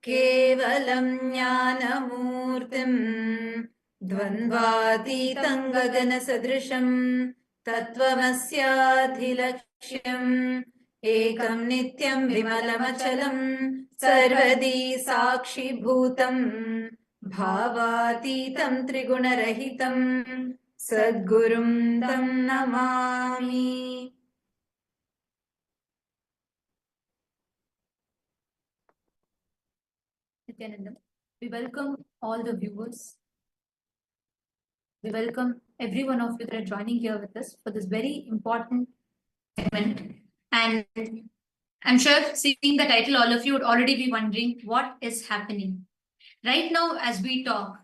केवलं ज्ञानमूर्तिं द्वन्द्वातीतं गगनसदृशं तत्त्वमस्याधिलक्ष्यम् एकं नित्यं विमलमचलं सर्वदी साक्षिभूतं भावातीतं त्रिगुणरहितं सद्गुरुं तं Namami. Nithyananda, we welcome all the viewers. We welcome every one of you that are joining here with us for this very important segment. And I'm sure seeing the title, all of you would already be wondering what is happening. Right now, as we talk,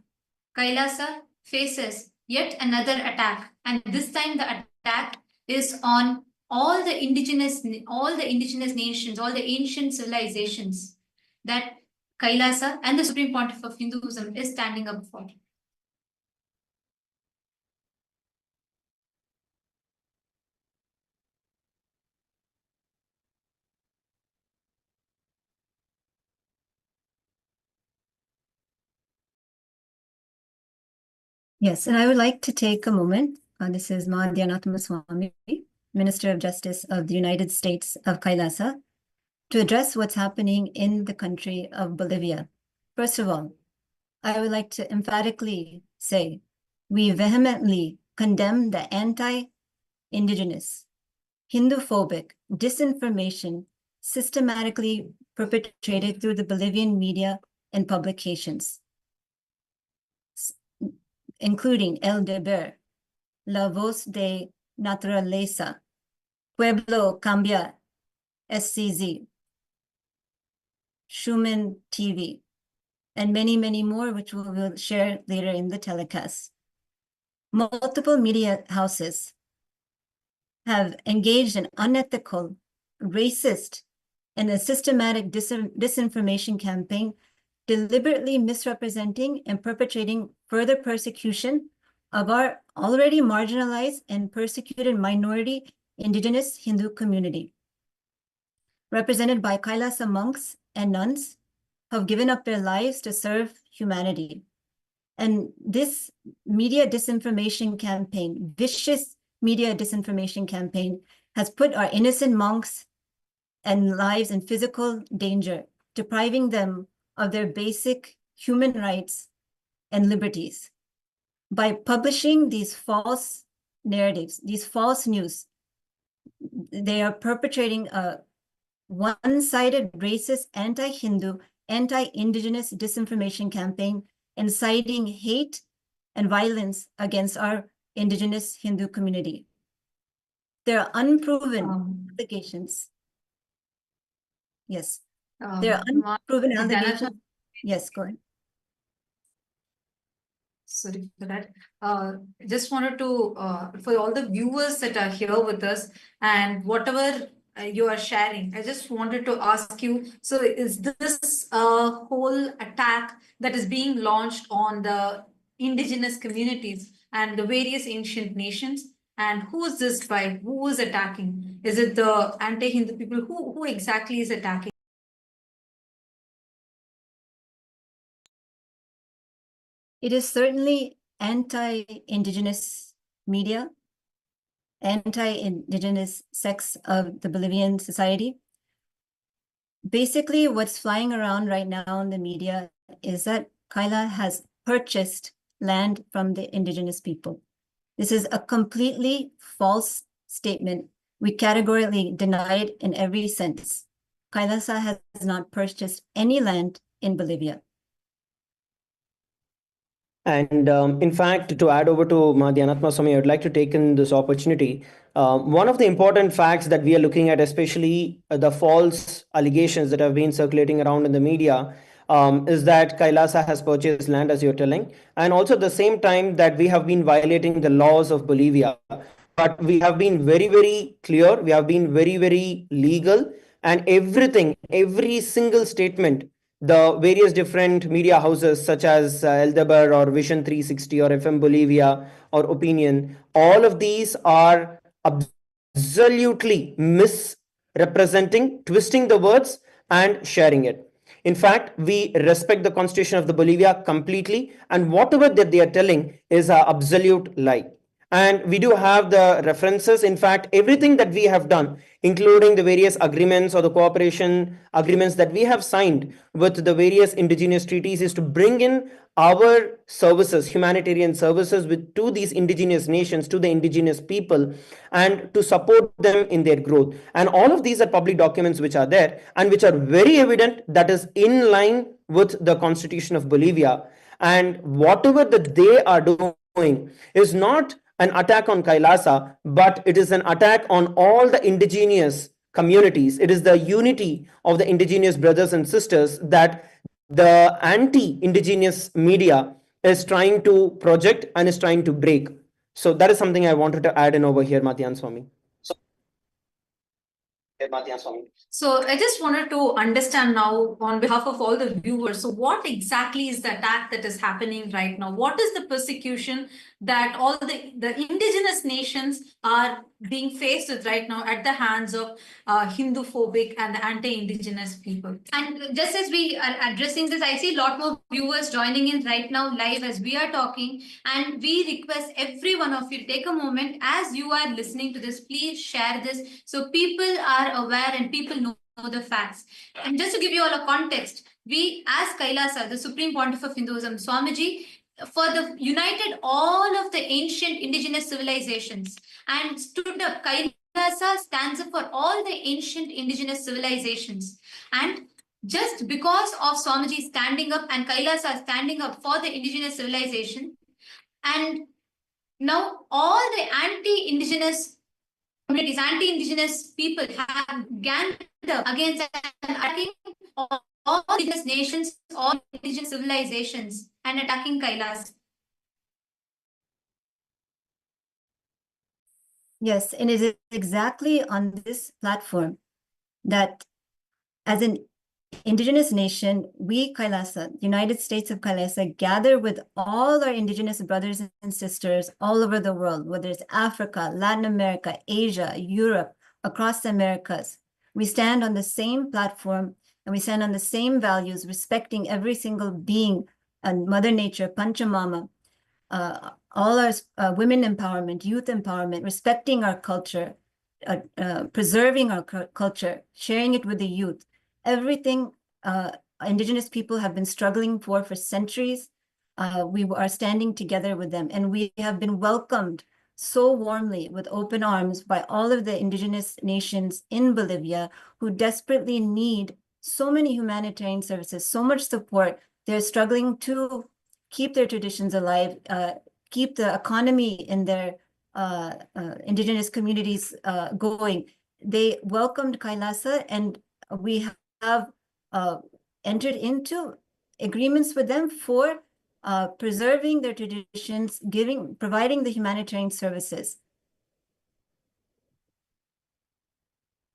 Kailasa faces yet another attack. And this time the attack is on all the indigenous nations, all the ancient civilizations that Kailasa and the Supreme Pontiff of Hinduism is standing up for. Yes, and I would like to take a moment. This is Nithyananda, Minister of Justice of the United States of Kailasa, to address what's happening in the country of Bolivia. First of all, I would like to emphatically say we vehemently condemn the anti-Indigenous, Hindu-phobic disinformation systematically perpetrated through the Bolivian media and publications, including El Deber, La Voz de Naturaleza, Pueblo Cambia, SCZ, Schumann TV, and many, many more, which we will share later in the telecast. Multiple media houses have engaged in unethical, racist, and a systematic disinformation campaign, deliberately misrepresenting and perpetrating further persecution of our already marginalized and persecuted minority Indigenous Hindu community, represented by Kailasa monks and nuns who have given up their lives to serve humanity. And this media disinformation campaign, vicious media disinformation campaign, has put our innocent monks and lives in physical danger, depriving them of their basic human rights and liberties. By publishing these false narratives, these false news, they are perpetrating a one-sided racist anti-Hindu, anti-Indigenous disinformation campaign, inciting hate and violence against our Indigenous Hindu community. There are unproven allegations. Yes, there are unproven allegations. Yes, go ahead. Sorry for that. Just wanted to, for all the viewers that are here with us and whatever you are sharing, I just wanted to ask you, so is this a whole attack that is being launched on the indigenous communities and the various ancient nations? And who is this by? Who is attacking? Is it the anti-Hindu people? Who exactly is attacking? It is certainly anti-Indigenous media, anti-Indigenous sects of the Bolivian society. Basically, what's flying around right now in the media is that Kaila has purchased land from the Indigenous people. This is a completely false statement. We categorically deny it in every sense. Kailasa has not purchased any land in Bolivia. And in fact, to add over to Madhyanatma Swami, I would like to take in this opportunity. One of the important facts that we are looking at, especially the false allegations that have been circulating around in the media, is that Kailasa has purchased land, as you're telling, and also at the same time that we have been violating the laws of Bolivia. But we have been very, very clear. We have been very, very legal, and everything, every single statement, the various different media houses such as Eldeber or Vision 360 or FM Bolivia or Opinion, all of these are absolutely misrepresenting, twisting the words and sharing it. In fact, we respect the constitution of the Bolivia completely, and whatever that they are telling is an absolute lie. And we do have the references. In fact, everything that we have done, including the various agreements or the cooperation agreements that we have signed with the various indigenous treaties, is to bring in our services, humanitarian services, to these indigenous nations, to the indigenous people, and to support them in their growth. And all of these are public documents which are there and which are very evident that is in line with the Constitution of Bolivia. And whatever that they are doing is not an attack on Kailasa, but it is an attack on all the indigenous communities. It is the unity of the indigenous brothers and sisters that the anti-indigenous media is trying to project and is trying to break. So that is something I wanted to add in over here, Madhyan Swami. So I just wanted to understand now on behalf of all the viewers, so what exactly is the attack that is happening right now? What is the persecution that all the indigenous nations are being faced with right now at the hands of Hindu-phobic and the anti-indigenous people? And just as we are addressing this, I see a lot more viewers joining in right now live as we are talking, and we request every one of you to take a moment as you are listening to this. Please share this so people are aware and people know the facts. And just to give you all a context, we as Kailasa, the Supreme Pontiff of Hinduism, Swamiji, for the united all of the ancient indigenous civilizations and stood up. Kailasa stands up for all the ancient indigenous civilizations. And just because of Swamiji standing up and Kailasa standing up for the indigenous civilization, and now all the anti-indigenous communities, anti-indigenous people have gathered against and attacking all indigenous nations, all indigenous civilizations, and attacking Kailas. Yes, and it is exactly on this platform that as an indigenous nation, we Kailasa, United States of Kailasa, gather with all our indigenous brothers and sisters all over the world, whether it's Africa, Latin America, Asia, Europe, across the Americas. We stand on the same platform and we stand on the same values, respecting every single being and Mother Nature, Panchamama, all our women empowerment, youth empowerment, respecting our culture, preserving our culture, sharing it with the youth. Everything indigenous people have been struggling for centuries. We are standing together with them, and we have been welcomed so warmly with open arms by all of the indigenous nations in Bolivia who desperately need so many humanitarian services, so much support. They're struggling to keep their traditions alive, keep the economy in their indigenous communities going. They welcomed Kailasa, and we have entered into agreements with them for preserving their traditions, providing the humanitarian services.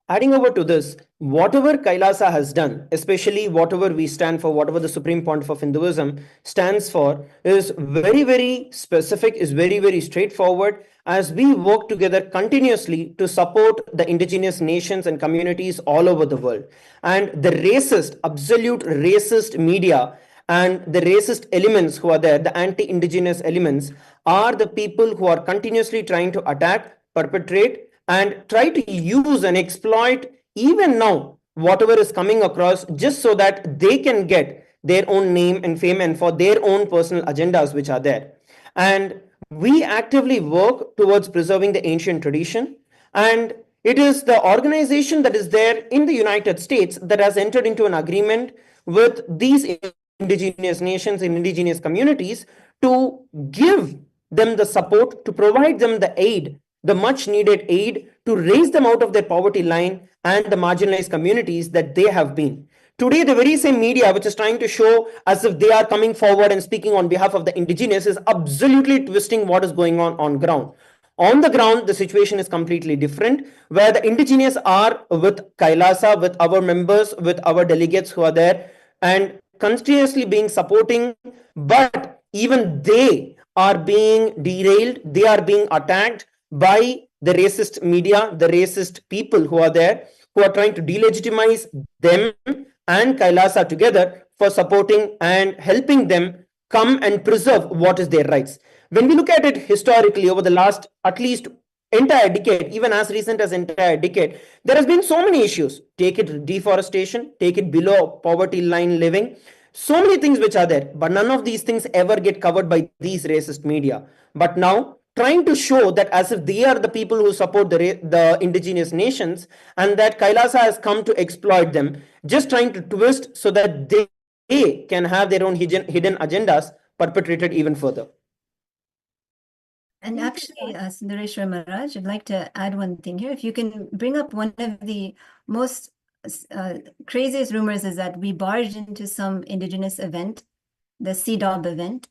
Adding over to this, whatever Kailasa has done, especially whatever we stand for, whatever the Supreme Pontiff of Hinduism stands for, is very, very specific, is very, very straightforward, as we work together continuously to support the indigenous nations and communities all over the world. And the racist, absolute racist media and the racist elements who are there, the anti-indigenous elements, are the people who are continuously trying to attack, perpetrate, and try to use and exploit even now whatever is coming across, just so that they can get their own name and fame and for their own personal agendas which are there. And we actively work towards preserving the ancient tradition, and it is the organization that is there in the United States that has entered into an agreement with these indigenous nations and indigenous communities to give them the support, to provide them the aid, the much needed aid, to raise them out of their poverty line and the marginalized communities that they have been. Today, the very same media which is trying to show as if they are coming forward and speaking on behalf of the indigenous is absolutely twisting what is going on ground. On the ground, the situation is completely different, where the indigenous are with Kailasa, with our members, with our delegates who are there, and continuously being supporting, but even they are being derailed, they are being attacked by the racist media, the racist people who are there, who are trying to delegitimize them and Kailasa together for supporting and helping them come and preserve what is their rights. When we look at it historically over the last at least entire decade, even as recent as entire decade, there has been so many issues. Take it deforestation, take it below poverty line living, so many things which are there, but none of these things ever get covered by these racist media. But now trying to show that as if they are the people who support the indigenous nations, and that Kailasa has come to exploit them, just trying to twist so that they can have their own hidden agendas perpetrated even further. And actually, Sundareshwar Maharaj, I'd like to add one thing here. If you can bring up one of the most craziest rumors is that we barged into some indigenous event, the CDOB event.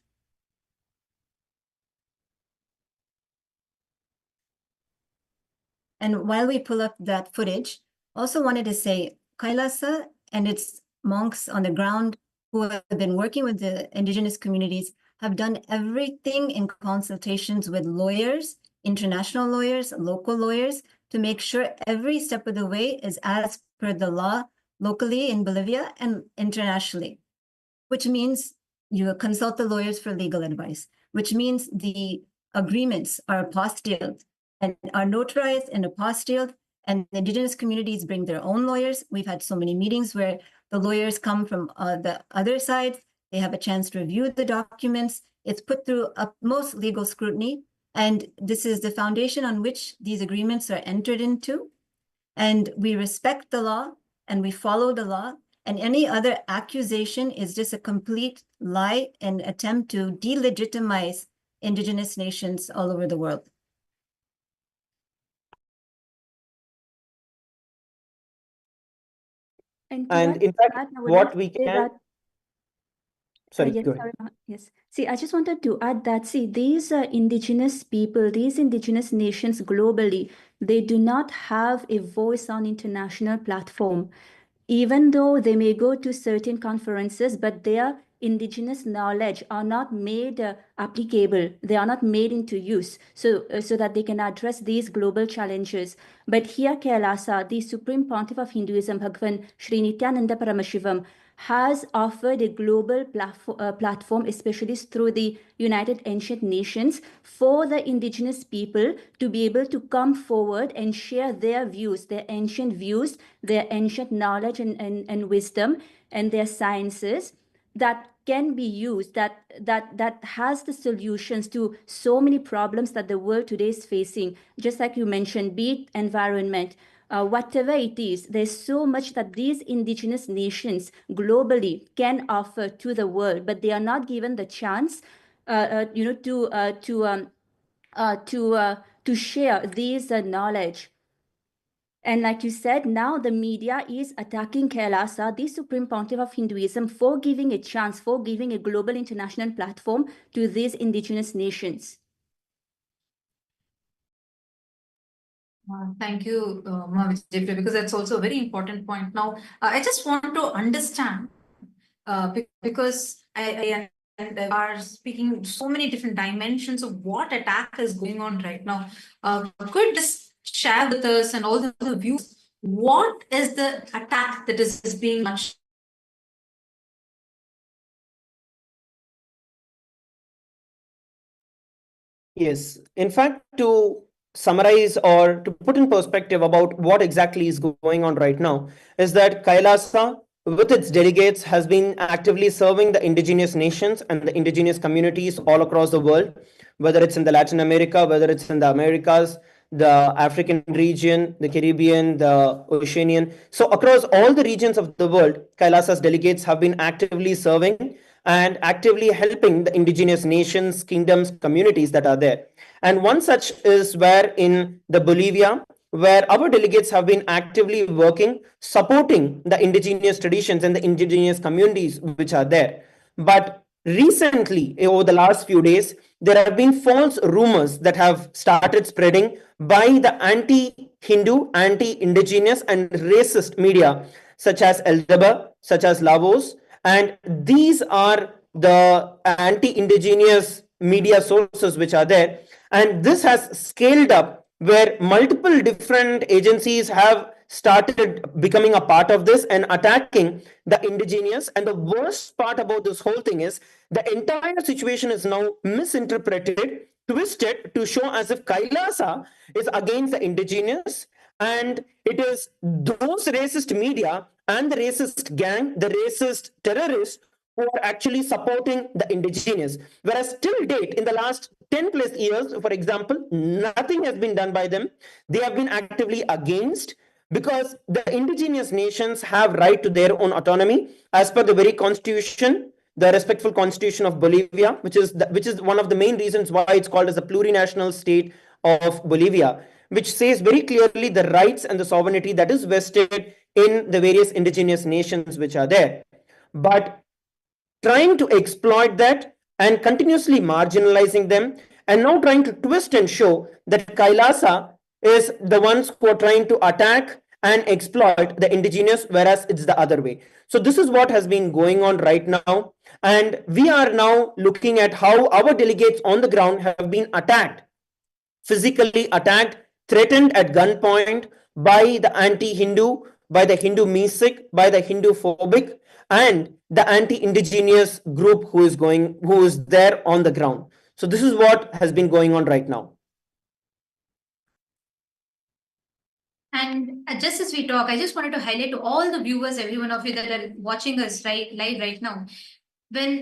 And while we pull up that footage, also wanted to say Kailasa and its monks on the ground who have been working with the indigenous communities have done everything in consultations with lawyers, international lawyers, local lawyers, to make sure every step of the way is as per the law locally in Bolivia and internationally, which means you consult the lawyers for legal advice, which means the agreements are apostilled and are notarized and apostilled, and the indigenous communities bring their own lawyers. We've had so many meetings where the lawyers come from the other side. They have a chance to review the documents. It's put through utmost legal scrutiny. And this is the foundation on which these agreements are entered into. And we respect the law and we follow the law. And any other accusation is just a complete lie and attempt to delegitimize indigenous nations all over the world. And in fact, what we can... Sorry, yes, go ahead. yes. See, I just wanted to add that, see, these indigenous people, these indigenous nations globally, they do not have a voice on international platform. Even though they may go to certain conferences, but their indigenous knowledge are not made applicable. They are not made into use so that they can address these global challenges. But here, KAILASA, the Supreme Pontiff of Hinduism, Bhagavan Sri Nithyananda Paramashivoham, has offered a global platform, especially through the United Ancient Nations, for the indigenous people to be able to come forward and share their views, their ancient knowledge and wisdom and their sciences that can be used, that has the solutions to so many problems that the world today is facing. Just like you mentioned, be it environment, whatever it is, there's so much that these indigenous nations globally can offer to the world, but they are not given the chance, to share these knowledge. And like you said, now the media is attacking KAILASA, the Supreme Pontiff of Hinduism, for giving a chance, for giving a global international platform to these indigenous nations. Thank you, Vijay, because that's also a very important point. Now, I just want to understand, because I are speaking so many different dimensions of what attack is going on right now. Could just share with us and all the views, what is the attack that is being launched? Yes, in fact, to summarize or to put in perspective about what exactly is going on right now is that Kailasa, with its delegates, has been actively serving the indigenous nations and the indigenous communities all across the world, whether it's in the Latin America, whether it's in the Americas, the African region, the Caribbean, the Oceanian. So across all the regions of the world, Kailasa's delegates have been actively serving and actively helping the indigenous nations, kingdoms, communities that are there. And one such is where in the Bolivia, where our delegates have been actively working, supporting the indigenous traditions and the indigenous communities which are there. But recently, over the last few days, there have been false rumors that have started spreading by the anti-Hindu, anti-indigenous, and racist media, such as Eldaba, such as Lavos, and these are the anti-indigenous media sources which are there. And this has scaled up where multiple different agencies have started becoming a part of this and attacking the indigenous. And the worst part about this whole thing is the entire situation is now misinterpreted, twisted to show as if Kailasa is against the indigenous, and it is those racist media and the racist gang, the racist terrorists who are actually supporting the indigenous. Whereas till date, in the last 10 plus years, for example, nothing has been done by them. They have been actively against, because the indigenous nations have right to their own autonomy as per the very constitution, the respectful constitution of Bolivia, which is one of the main reasons why it's called as the plurinational state of Bolivia, which says very clearly the rights and the sovereignty that is vested in the various indigenous nations which are there. But trying to exploit that and continuously marginalizing them, and now trying to twist and show that Kailasa is the ones who are trying to attack and exploit the indigenous, whereas it's the other way. So this is what has been going on right now. And we are now looking at how our delegates on the ground have been attacked, physically attacked, threatened at gunpoint by the anti-Hindu, by the Hindu Mesic, by the Hindu phobic, and the anti-indigenous group who is there on the ground. So this is what has been going on right now. And just as we talk, I just wanted to highlight to all the viewers, every one of you that are watching us live right now,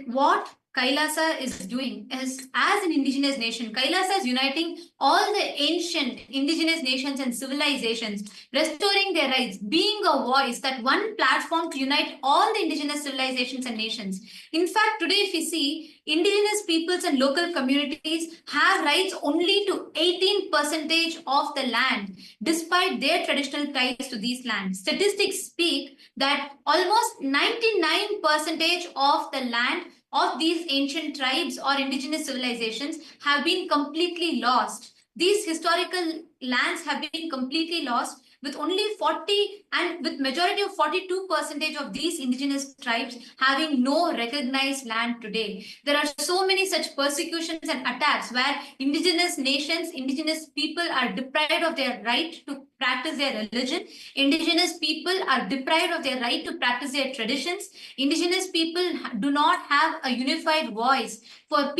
what Kailasa is doing is, as an indigenous nation, Kailasa is uniting all the ancient indigenous nations and civilizations, restoring their rights, being a voice, that one platform to unite all the indigenous civilizations and nations. In fact, today, if you see, indigenous peoples and local communities have rights only to 18% of the land, despite their traditional ties to these lands. Statistics speak that almost 99% of the land of these ancient tribes or indigenous civilizations have been completely lost. These historical lands have been completely lost, with only 40 and with majority of 42% of these indigenous tribes having no recognized land today. There are so many such persecutions and attacks where indigenous nations, indigenous people are deprived of their right to practice their religion. Indigenous people are deprived of their right to practice their traditions. Indigenous people do not have a unified voice for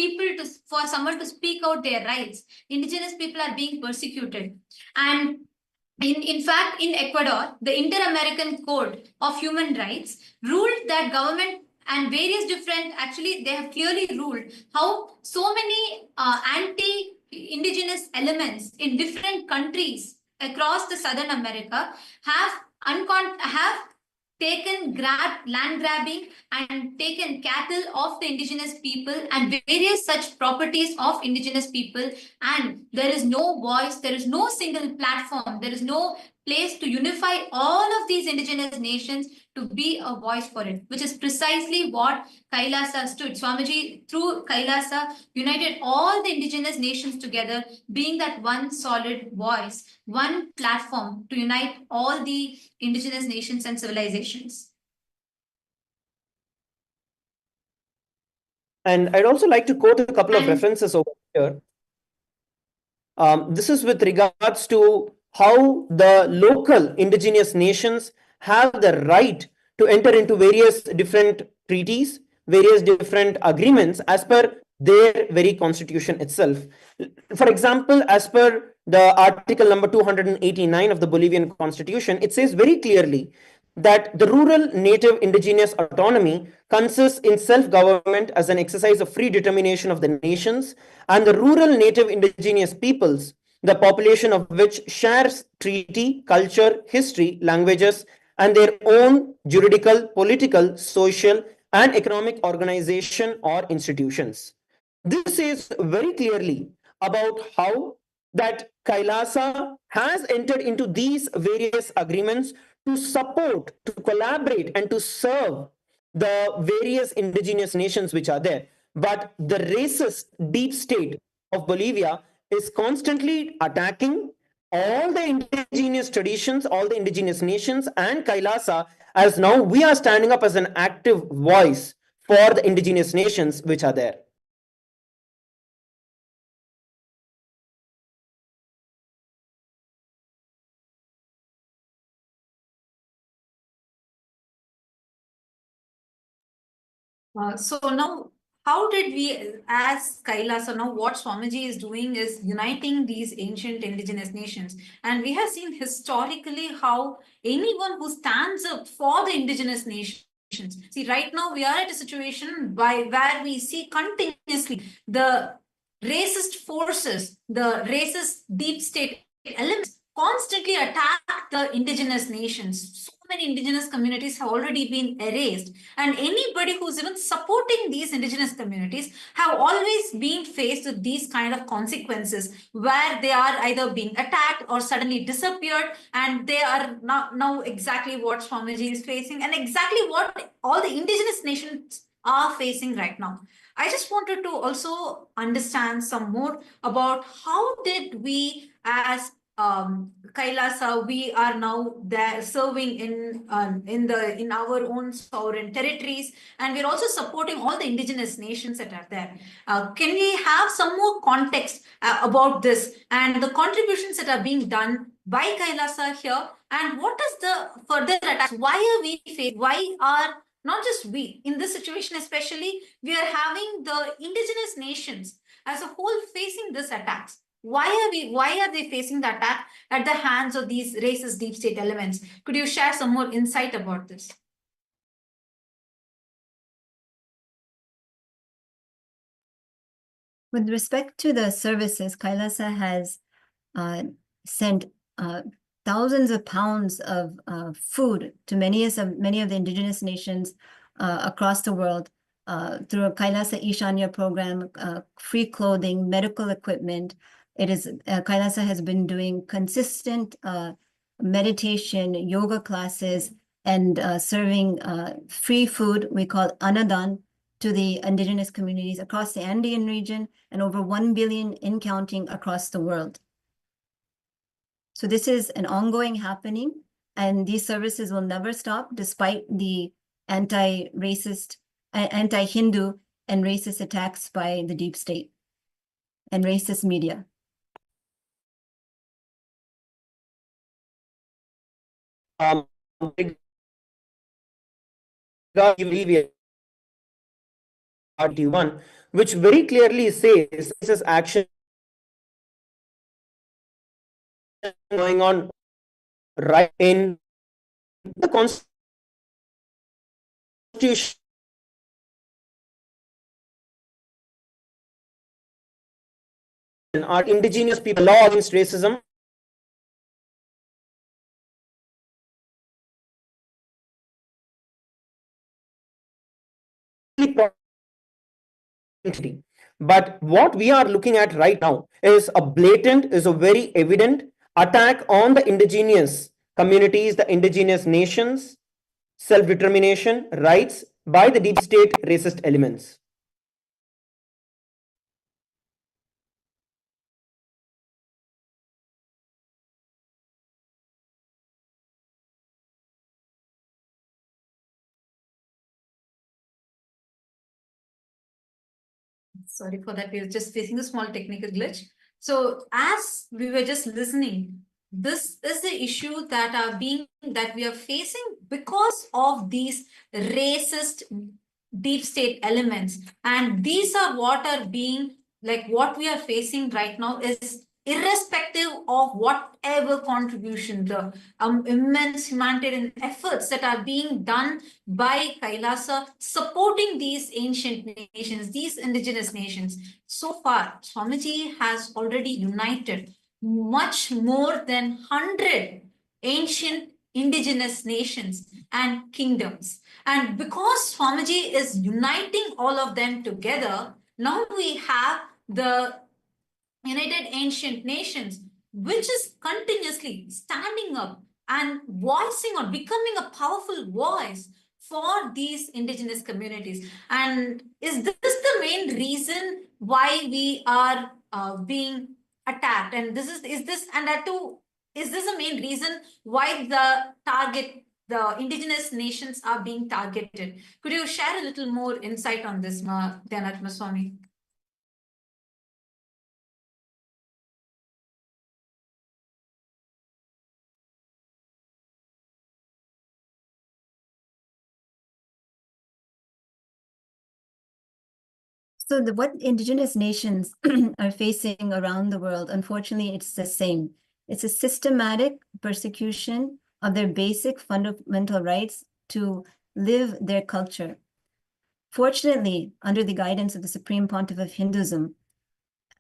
someone to speak out their rights. Indigenous people are being persecuted. And in fact, in Ecuador, the Inter-American Code of Human Rights ruled that government and various different, actually, they have clearly ruled how so many anti-indigenous elements in different countries across the Southern America have taken land grabbing and taken cattle of the indigenous people and various such properties of indigenous people, and there is no voice, there is no single platform, there is no place to unify all of these indigenous nations to be a voice for it, which is precisely what Kailasa stood. Swamiji, through Kailasa, united all the indigenous nations together, being that one solid voice, one platform to unite all the indigenous nations and civilizations. And I'd also like to quote a couple of references over here. This is with regards to how the local indigenous nations have the right to enter into various different treaties, various different agreements as per their very constitution itself. For example, as per the article number 289 of the Bolivian constitution, it says very clearly that the rural native indigenous autonomy consists in self-government as an exercise of free determination of the nations, and the rural native indigenous peoples, the population of which shares treaty, culture, history, languages, and their own juridical, political, social, and economic organization or institutions. This is very clearly about how that Kailasa has entered into these various agreements to support, to collaborate, and to serve the various indigenous nations which are there. But the racist deep state of Bolivia is constantly attacking all the indigenous traditions, all the indigenous nations, and Kailasa, as now we are standing up as an active voice for the indigenous nations which are there. So now, how did we, as Kailasa, now what Swamiji is doing is uniting these ancient indigenous nations. And we have seen historically how anyone who stands up for the indigenous nations, see, right now we are at a situation where we see continuously the racist forces, the racist deep state elements constantly attack the indigenous nations. So many indigenous communities have already been erased, and anybody who's even supporting these indigenous communities have always been faced with these kind of consequences where they are either being attacked or suddenly disappeared, and they are now exactly what Swamiji is facing and exactly what all the indigenous nations are facing right now. I just wanted to also understand some more about how did we as Kailasa, we are now there serving in our own sovereign territories, and we're also supporting all the indigenous nations that are there. Can we have some more context about this and the contributions that are being done by Kailasa here, and what is the further attacks? Why are we facing? Why are not just we in this situation, especially we are having the indigenous nations as a whole facing this attacks? Why are they facing the attack at the hands of these racist deep state elements? Could you share some more insight about this? With respect to the services, Kailasa has sent thousands of pounds of food to many of the indigenous nations across the world through a Kailasa Ishanya program, free clothing, medical equipment. Kailasa has been doing consistent meditation, yoga classes, and serving free food, we call Anadan, to the indigenous communities across the Andean region and over 1 billion in counting across the world. So this is an ongoing happening, and these services will never stop despite the anti-racist, anti-Hindu and racist attacks by the deep state and racist media. Which very clearly says this is action going on right in the Constitution. Our indigenous people law against racism but what we are looking at right now is a very evident attack on the indigenous communities, the indigenous nations, self-determination rights by the deep state racist elements. Sorry for that. We were just facing a small technical glitch. So as we were just listening, this is the issue that we are facing because of these racist deep state elements. And these are what are being like what we are facing right now is irrespective of whatever contribution, the immense humanitarian efforts that are being done by Kailasa supporting these ancient nations, these indigenous nations. So far, Swamiji has already united much more than 100 ancient indigenous nations and kingdoms. And because Swamiji is uniting all of them together, now we have the United Ancient Nations, which is continuously standing up and voicing or becoming a powerful voice for these indigenous communities. And is this the main reason why we are being attacked? And is this the main reason why the indigenous nations are being targeted? Could you share a little more insight on this, Nithyananda Swami? So what indigenous nations are facing around the world, unfortunately, it's the same. It's a systematic persecution of their basic fundamental rights to live their culture. Fortunately, under the guidance of the Supreme Pontiff of Hinduism,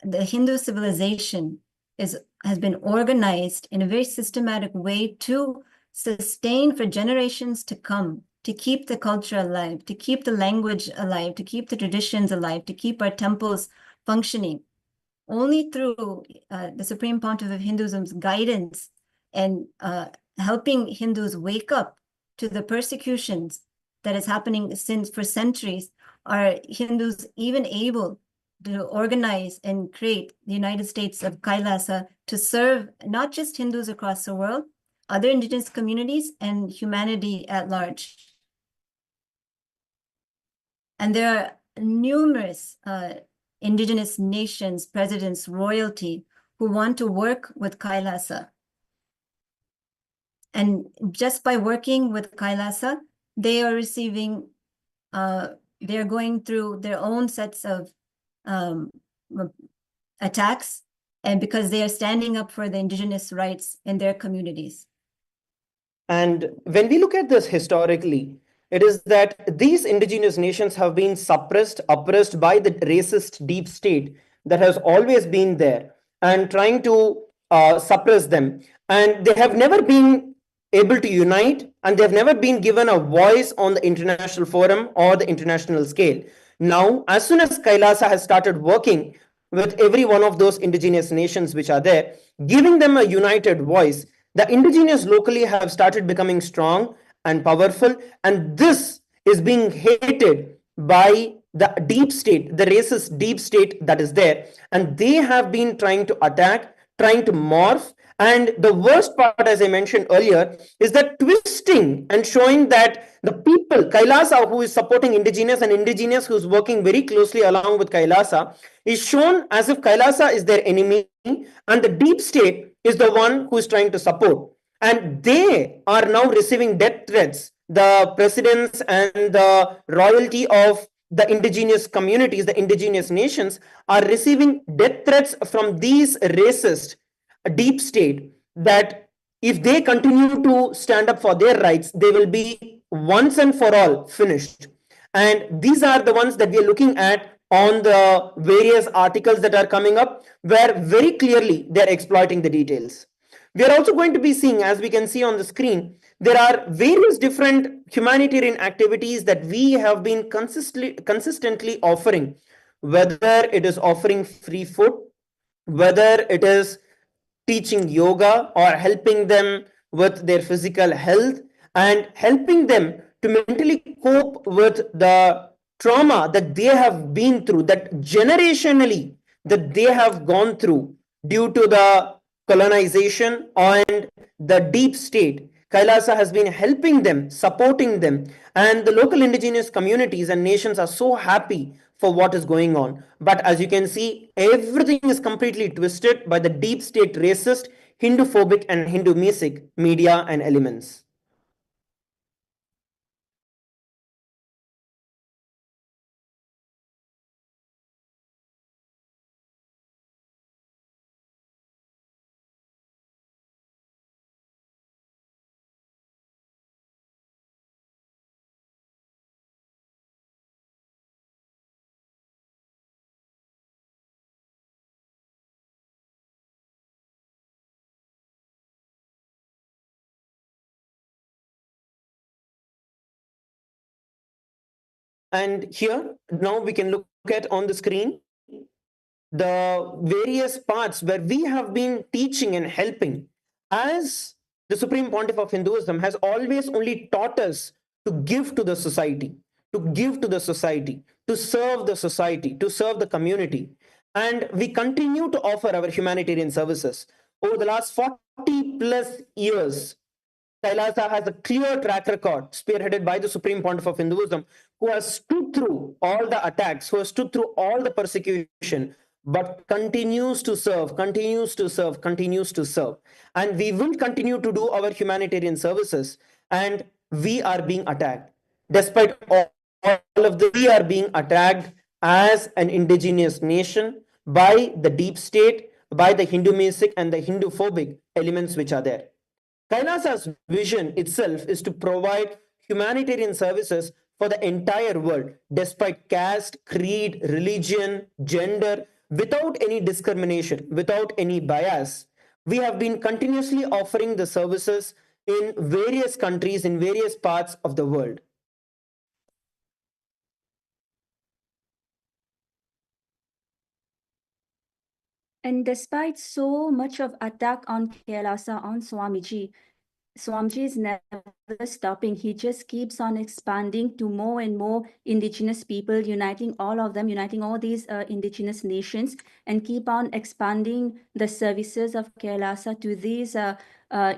the Hindu civilization has been organized in a very systematic way to sustain for generations to come, to keep the culture alive, to keep the language alive, to keep the traditions alive, to keep our temples functioning. Only through the Supreme Pontiff of Hinduism's guidance and helping Hindus wake up to the persecutions that is happening for centuries are Hindus even able to organize and create the United States of KAILASA to serve not just Hindus across the world, other indigenous communities and humanity at large. And there are numerous indigenous nations, presidents, royalty who want to work with KAILASA. And just by working with KAILASA, they are receiving, they're going through their own sets of attacks, and because they are standing up for the indigenous rights in their communities. And when we look at this historically, it is that these indigenous nations have been suppressed, oppressed by the racist deep state that has always been there and trying to suppress them. And they have never been able to unite, and they have never been given a voice on the international forum or the international scale. Now, as soon as Kailasa has started working with every one of those indigenous nations which are there, giving them a united voice, the indigenous locally have started becoming strong and powerful, and this is being hated by the deep state, the racist deep state that is there, and they have been trying to attack, trying to morph. And the worst part, as I mentioned earlier, is that twisting and showing that the people, Kailasa, who is supporting indigenous, and indigenous who is working very closely along with Kailasa, is shown as if Kailasa is their enemy and the deep state is the one who is trying to support. And they are now receiving death threats. The presidents and the royalty of the indigenous communities, the indigenous nations, are receiving death threats from these racist deep state, that if they continue to stand up for their rights, they will be once and for all finished. And these are the ones that we are looking at on the various articles that are coming up, where very clearly they're exploiting the details. We are also going to be seeing, as we can see on the screen, there are various different humanitarian activities that we have been consistently offering, whether it is offering free food, whether it is teaching yoga or helping them with their physical health and helping them to mentally cope with the trauma that they have been through, that generationally that they have gone through due to the colonization and the deep state. Kailasa has been helping them, supporting them, and the local indigenous communities and nations are so happy for what is going on. But as you can see, everything is completely twisted by the deep state racist, Hindu-phobic and Hindu-mesic media and elements. And here, now we can look at on the screen the various parts where we have been teaching and helping. As the Supreme Pontiff of Hinduism has always only taught us to give to the society, to give to the society, to serve the society, to serve the community. And we continue to offer our humanitarian services. Over the last 40 plus years, Kailasa has a clear track record, spearheaded by the Supreme Pontiff of Hinduism, who has stood through all the attacks, who has stood through all the persecution, but continues to serve, continues to serve, continues to serve. And we will continue to do our humanitarian services. And we are being attacked. Despite all of this, we are being attacked as an indigenous nation by the deep state, by the Hindu music and the Hindu phobic elements which are there. Kailasa's vision itself is to provide humanitarian services for the entire world, despite caste, creed, religion, gender, without any discrimination, without any bias. We have been continuously offering the services in various countries, in various parts of the world. And despite so much of attack on Kailasa, on Swamiji is never stopping. He just keeps on expanding to more and more indigenous people, uniting all of them, uniting all these indigenous nations, and keep on expanding the services of Kailasa to these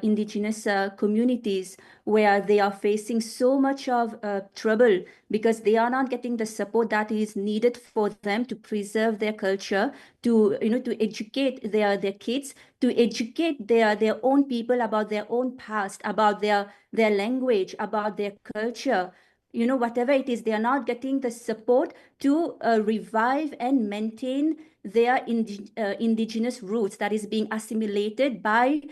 indigenous communities where they are facing so much of trouble because they are not getting the support that is needed for them to preserve their culture, to to educate their kids, to educate their own people about their own past, about their language, about their culture. Whatever it is, they are not getting the support to revive and maintain their indigenous roots that is being assimilated by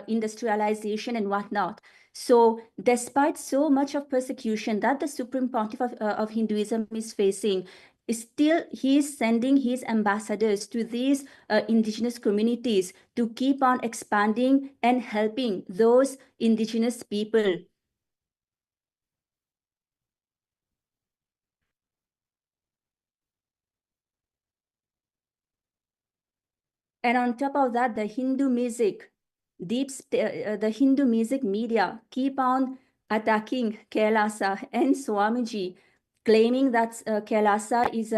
industrialization and whatnot. So despite so much of persecution that the Supreme Pontiff of Hinduism is facing, still he is sending his ambassadors to these indigenous communities to keep on expanding and helping those indigenous people. And on top of that, the Hindu music, the Hindu music media keep on attacking Kailasa and Swamiji, claiming that Kailasa is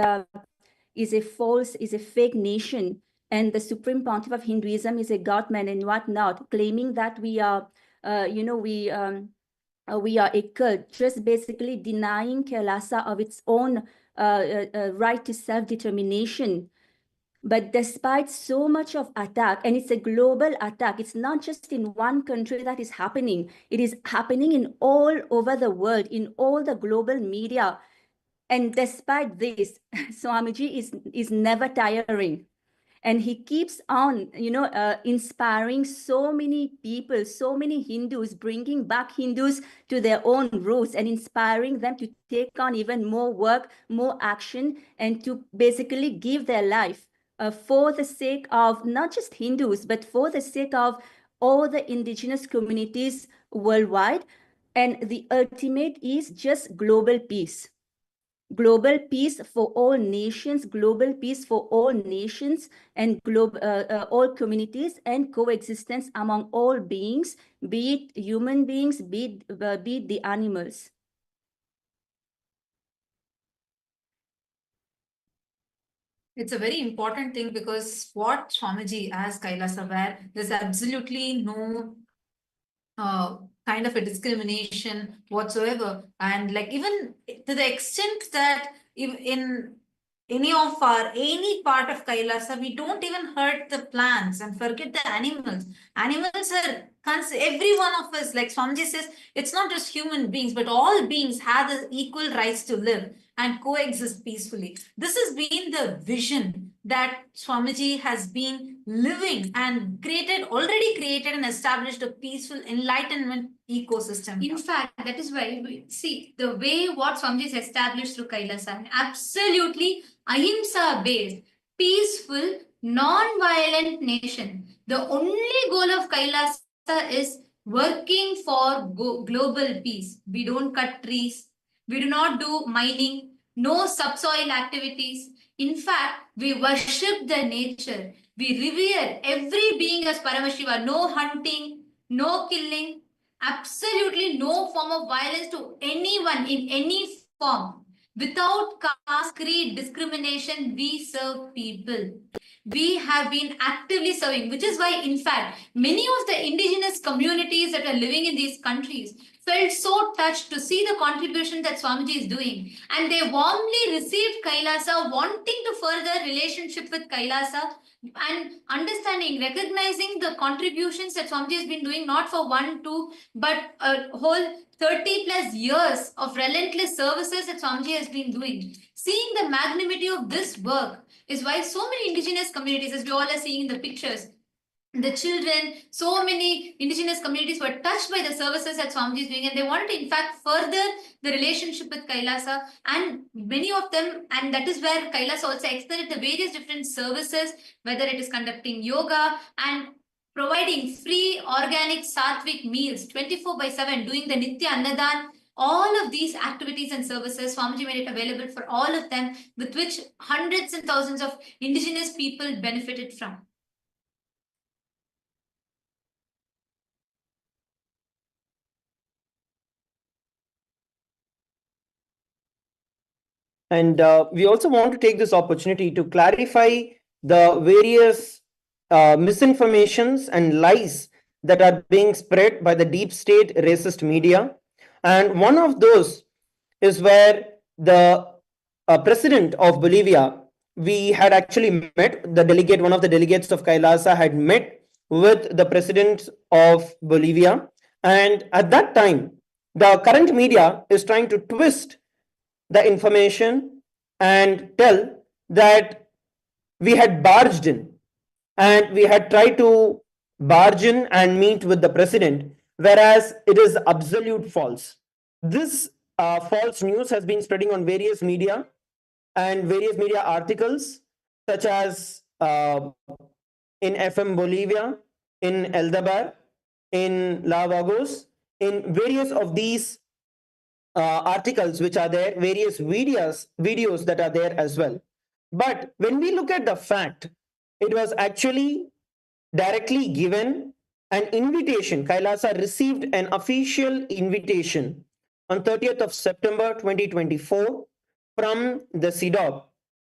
a fake nation, and the Supreme Pontiff of Hinduism is a godman and whatnot, claiming that we are, we are a cult, just basically denying Kailasa of its own right to self-determination. But despite so much of attack, and it's a global attack, it's not just in one country that is happening. It is happening in all over the world, in all the global media. And despite this, Swamiji is never tiring. And he keeps on, inspiring so many people, so many Hindus, bringing back Hindus to their own roots and inspiring them to take on even more work, more action, and to basically give their life for the sake of not just Hindus, but for the sake of all the indigenous communities worldwide. And the ultimate is just global peace. Global peace for all nations, global peace for all nations and all communities, and coexistence among all beings, be it human beings, be it the animals. It's a very important thing because what Swamiji as Kailasa, where there's absolutely no kind of a discrimination whatsoever, and like even to the extent that in any part of Kailasa, we don't even hurt the plants and forget the animals. Animals are every one of us, like Swamiji says, it's not just human beings, but all beings have the equal rights to live and coexist peacefully. This has been the vision that Swamiji has been living and already created and established a peaceful enlightenment ecosystem. In fact, that is why we see the way what Swamiji has established through Kailasa, absolutely ahimsa based, peaceful, non-violent nation. The only goal of Kailasa is working for global peace. We don't cut trees. We do not do mining. No subsoil activities. In fact, we worship the nature. We revere every being as Paramashiva. No hunting, no killing, absolutely no form of violence to anyone in any form. Without caste, creed, discrimination, we serve people. We have been actively serving, which is why, in fact, many of the indigenous communities that are living in these countries felt so touched to see the contribution that Swamiji is doing. And they warmly received Kailasa, wanting to further relationship with Kailasa and understanding, recognizing the contributions that Swamiji has been doing, not for one, two, but a whole 30 plus years of relentless services that Swamiji has been doing. Seeing the magnanimity of this work is why so many indigenous communities, as we all are seeing in the pictures, the children, so many indigenous communities were touched by the services that Swamiji is doing, and they wanted to, in fact, further the relationship with Kailasa. And many of them, and that is where Kailasa also extended the various different services, whether it is conducting yoga and providing free organic sattvic meals 24/7, doing the Nithyananda. All of these activities and services, Swamiji made it available for all of them, with which hundreds and thousands of indigenous people benefited from. And we also want to take this opportunity to clarify the various misinformations and lies that are being spread by the deep state racist media. And one of those is where the president of Bolivia, we had actually met, the delegate, one of the delegates of Kailasa had met with the president of Bolivia. And at that time, the current media is trying to twist the information and tell that we had barged in and we had tried to barge in and meet with the president, whereas it is absolute false. This false news has been spreading on various media and various media articles, such as in FM Bolivia, in Eldabar, in La Vagos, in various of these articles which are there, various videos that are there as well. But when we look at the fact, it was actually directly given an invitation. Kailasa received an official invitation on 30th of September 2024 from the CDOB,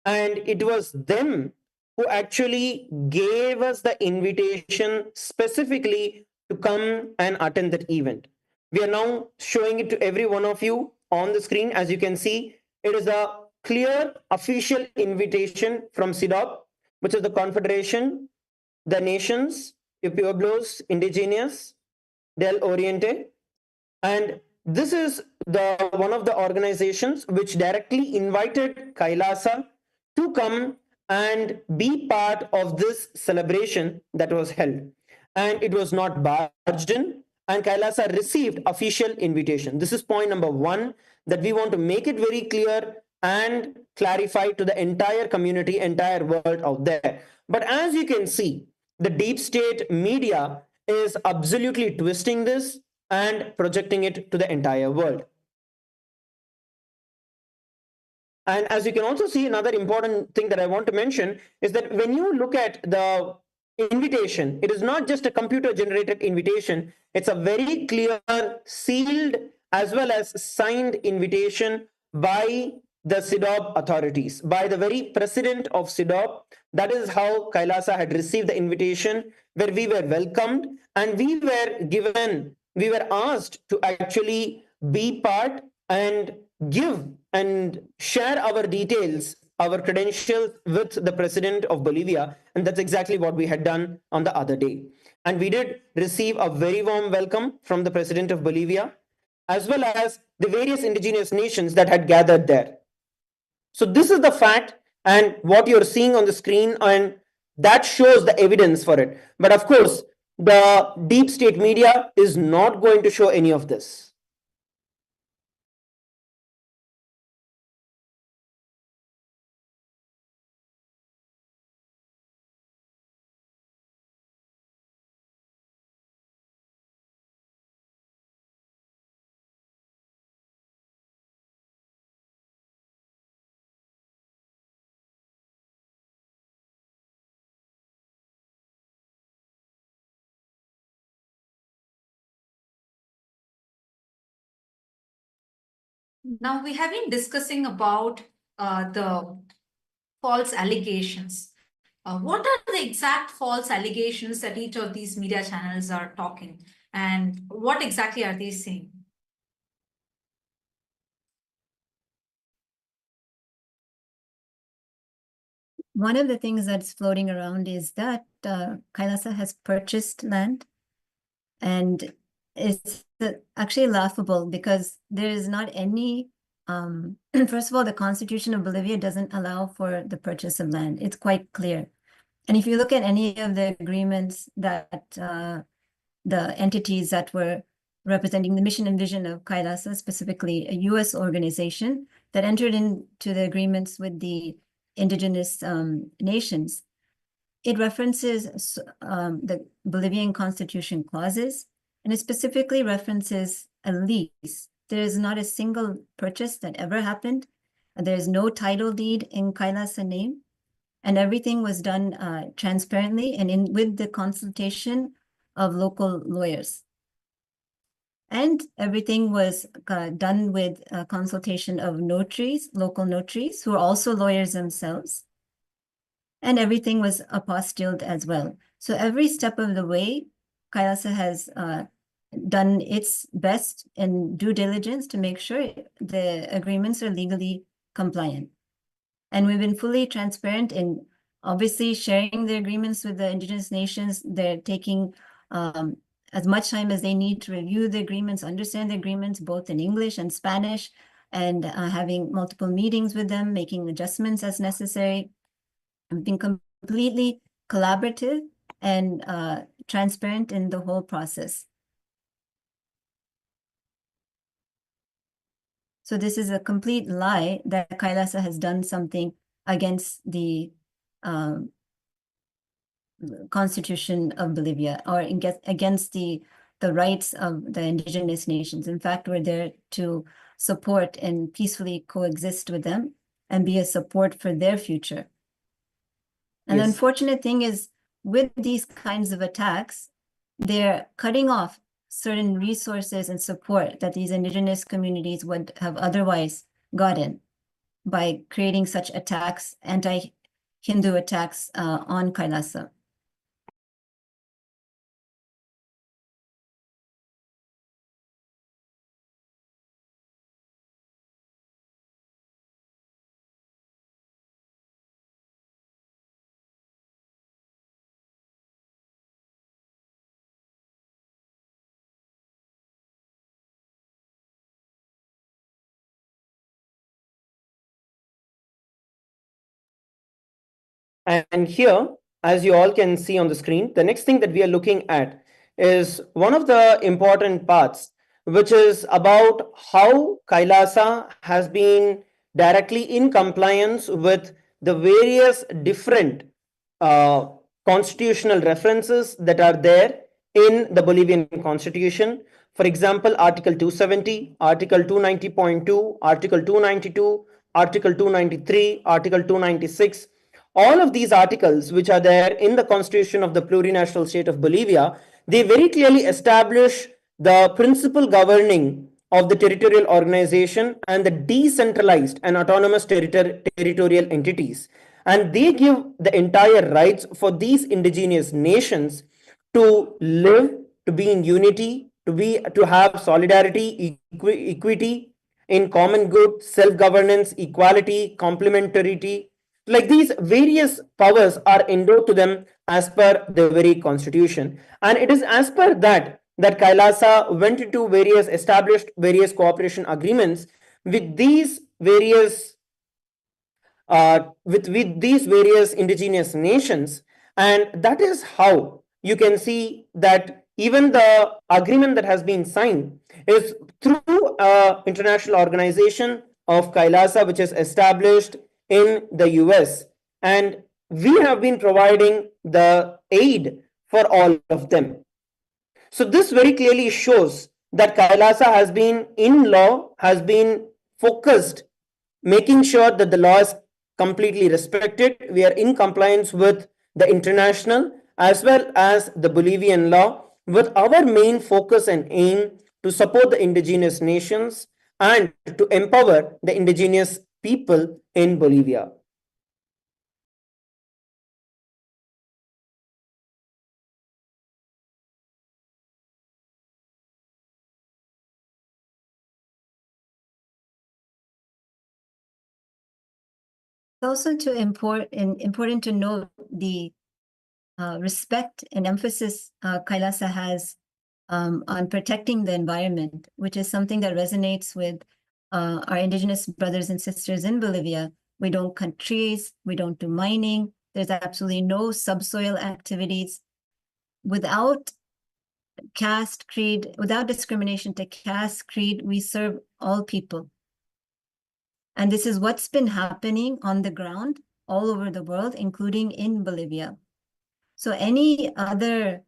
and it was them who actually gave us the invitation specifically to come and attend that event. We are now showing it to every one of you on the screen. As you can see, it is a clear official invitation from CDOB, which is the Confederation the Nations Pueblos Indigenous del Oriente. And this is the one of the organizations which directly invited Kailasa to come and be part of this celebration that was held. And it was not barged in, and Kailasa received official invitation. This is point number one, that we want to make it very clear and clarify to the entire community, entire world out there. But as you can see, the deep state media is absolutely twisting this and projecting it to the entire world. And as you can also see, another important thing that I want to mention is that when you look at the invitation, it is not just a computer generated invitation, it's a very clear, sealed, as well as signed invitation by the CIDOB authorities, by the very president of CIDOB. That is how Kailasa had received the invitation, where we were welcomed and we were asked to actually be part and give and share our details, our credentials with the president of Bolivia. And that's exactly what we had done on the other day. And we did receive a very warm welcome from the president of Bolivia, as well as the various indigenous nations that had gathered there. So this is the fact and what you're seeing on the screen, and that shows the evidence for it. But of course, the deep state media is not going to show any of this. Now, we have been discussing about the false allegations. What are the exact false allegations that each of these media channels are talking? And what exactly are they saying? One of the things that's floating around is that Kailasa has purchased land, and it's actually laughable because there is not any, first of all, the Constitution of Bolivia doesn't allow for the purchase of land. It's quite clear. And if you look at any of the agreements that the entities that were representing the mission and vision of KAILASA, specifically a US organization that entered into the agreements with the indigenous nations, it references the Bolivian Constitution clauses, and it specifically references a lease. There is not a single purchase that ever happened. There is no title deed in KAILASA name, and everything was done transparently and with the consultation of local lawyers. And everything was done with consultation of notaries, local notaries, who are also lawyers themselves. And everything was apostilled as well. So every step of the way, KAILASA has done its best in due diligence to make sure the agreements are legally compliant. And we've been fully transparent in obviously sharing the agreements with the indigenous nations. They're taking as much time as they need to review the agreements, understand the agreements, both in English and Spanish, and having multiple meetings with them, making adjustments as necessary, and being completely collaborative and transparent in the whole process. So this is a complete lie that KAILASA has done something against the Constitution of Bolivia or against the rights of the indigenous nations. In fact, we're there to support and peacefully coexist with them and be a support for their future. And Yes. the unfortunate thing is, with these kinds of attacks, they're cutting off certain resources and support that these indigenous communities would have otherwise gotten by creating such attacks, anti-Hindu attacks on KAILASA. And here, as you all can see on the screen, the next thing that we are looking at is one of the important parts, which is about how KAILASA has been directly in compliance with the various different constitutional references that are there in the Bolivian constitution. For example, Article 270, Article 290.2, Article 292, Article 293, Article 296. All of these articles, which are there in the constitution of the plurinational state of Bolivia, they very clearly establish the principle governing of the territorial organization and the decentralized and autonomous territorial entities. And they give the entire rights for these indigenous nations to live, to be in unity, to have solidarity, equity, in common good, self-governance, equality, complementarity. Like these various powers are endowed to them as per the very constitution. And it is as per that KAILASA went into established various cooperation agreements with these various with these various indigenous nations. And that is how you can see that even the agreement that has been signed is through international organization of KAILASA, which is established in the US. And we have been providing the aid for all of them. So this very clearly shows that KAILASA has been in law, has been focused, making sure that the law is completely respected. We are in compliance with the international as well as the Bolivian law, with our main focus and aim to support the indigenous nations and to empower the indigenous people in Bolivia. Also important to note the respect and emphasis KAILASA has on protecting the environment, which is something that resonates with our indigenous brothers and sisters in Bolivia. We don't cut trees, we don't do mining, there's absolutely no subsoil activities. Without caste, creed, without discrimination to caste, creed, we serve all people. And this is what's been happening on the ground all over the world, including in Bolivia. So any other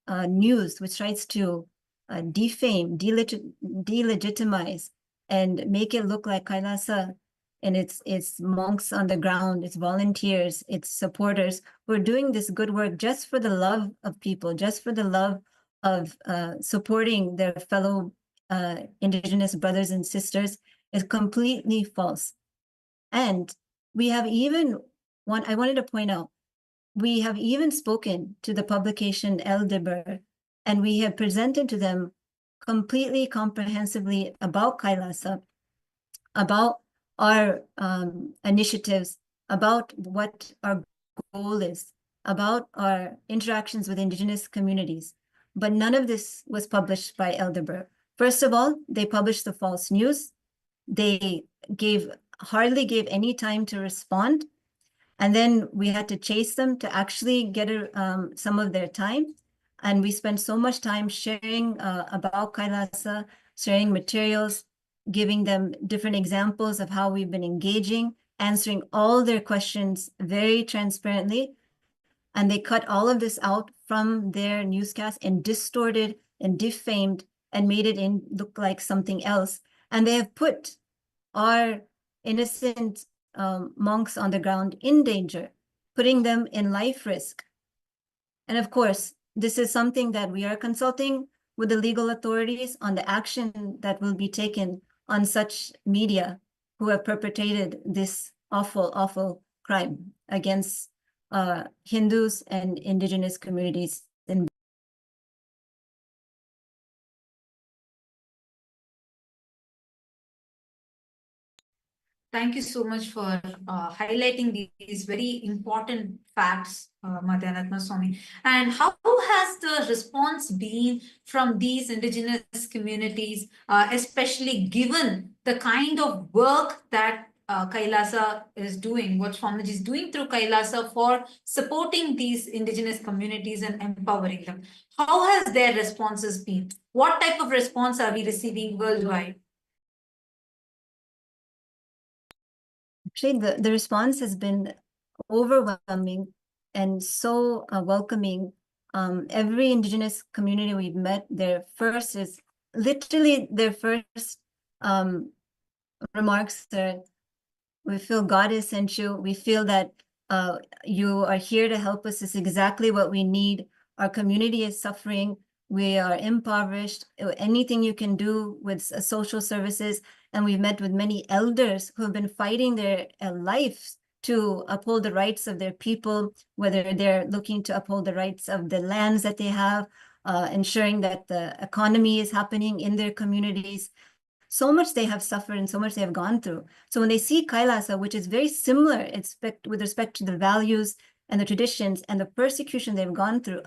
news which tries to defame, delegitimize, and make it look like KAILASA and its monks on the ground, its volunteers, its supporters, were doing this good work just for the love of people, just for the love of supporting their fellow indigenous brothers and sisters, is completely false. And we have even, I wanted to point out, we have even spoken to the publication El Dibber, and we have presented to them completely comprehensively about KAILASA, about our initiatives, about what our goal is, about our interactions with indigenous communities. But none of this was published by El Dibber. First of all, they published the false news. They hardly gave any time to respond. And then we had to chase them to actually get some of their time. And we spent so much time sharing about KAILASA, sharing materials, giving them different examples of how we've been engaging, answering all their questions very transparently. And they cut all of this out from their newscast and distorted and defamed and made it look like something else. And they have put our innocent monks on the ground in danger, putting them in life risk. And of course, this is something that we are consulting with the legal authorities on the action that will be taken on such media who have perpetrated this awful, awful crime against Hindus and indigenous communities in Thank you so much for highlighting these very important facts, Nithyananda Swami. And how has the response been from these indigenous communities, especially given the kind of work that KAILASA is doing, what Swamiji is doing through KAILASA for supporting these indigenous communities and empowering them? How has their responses been? What type of response are we receiving worldwide? Actually, the response has been overwhelming and so welcoming. Every indigenous community we've met, their first remarks are, we feel God has sent you. We feel that you are here to help us. It's exactly what we need. Our community is suffering. We are impoverished. Anything you can do with social services. And we've met with many elders who have been fighting their lives to uphold the rights of their people, whether they're looking to uphold the rights of the lands that they have, ensuring that the economy is happening in their communities. So much they have suffered and so much they have gone through. So when they see KAILASA, which is very similar with respect to the values and the traditions and the persecution we've gone through,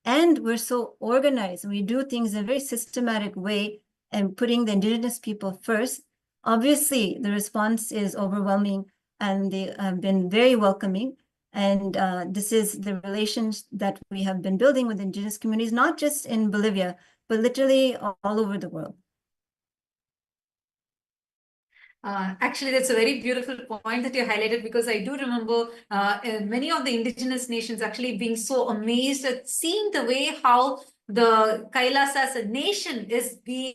we're so organized. We do things in a very systematic way and putting the indigenous people first. Obviously, the response is overwhelming and they have been very welcoming. And this is the relations that we have been building with indigenous communities, not just in Bolivia, but literally all over the world. Actually, that's a very beautiful point that you highlighted, because I do remember many of the indigenous nations actually being so amazed at seeing the way how the KAILASA as a nation is being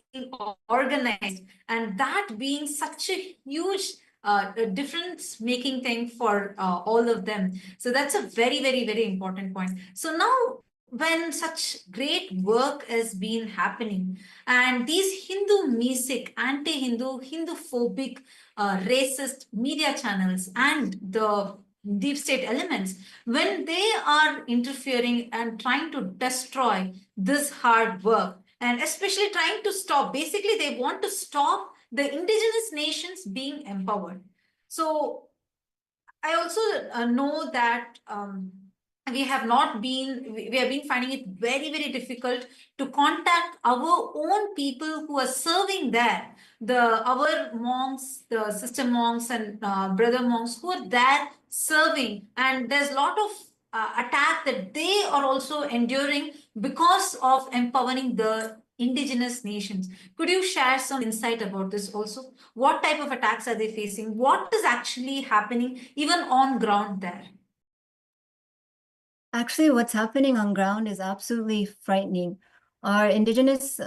organized, and that being such a huge difference-making thing for all of them. So that's a very, very, very important point. So now, when such great work has been happening, and these Hindu-mesic, anti-Hindu, Hindu-phobic, racist media channels and the deep state elements, when they are interfering and trying to destroy this hard work, and especially trying to stop, basically they want to stop the indigenous nations being empowered. So I also know that we have not been, we have been finding it very, very difficult to contact our own people who are serving there. Our monks, the sister monks and brother monks who are there serving, and there's a lot of attack that they are also enduring because of empowering the indigenous nations. Could you share some insight about this also? What type of attacks are they facing? What is actually happening even on ground there? Actually, what's happening on ground is absolutely frightening. Our indigenous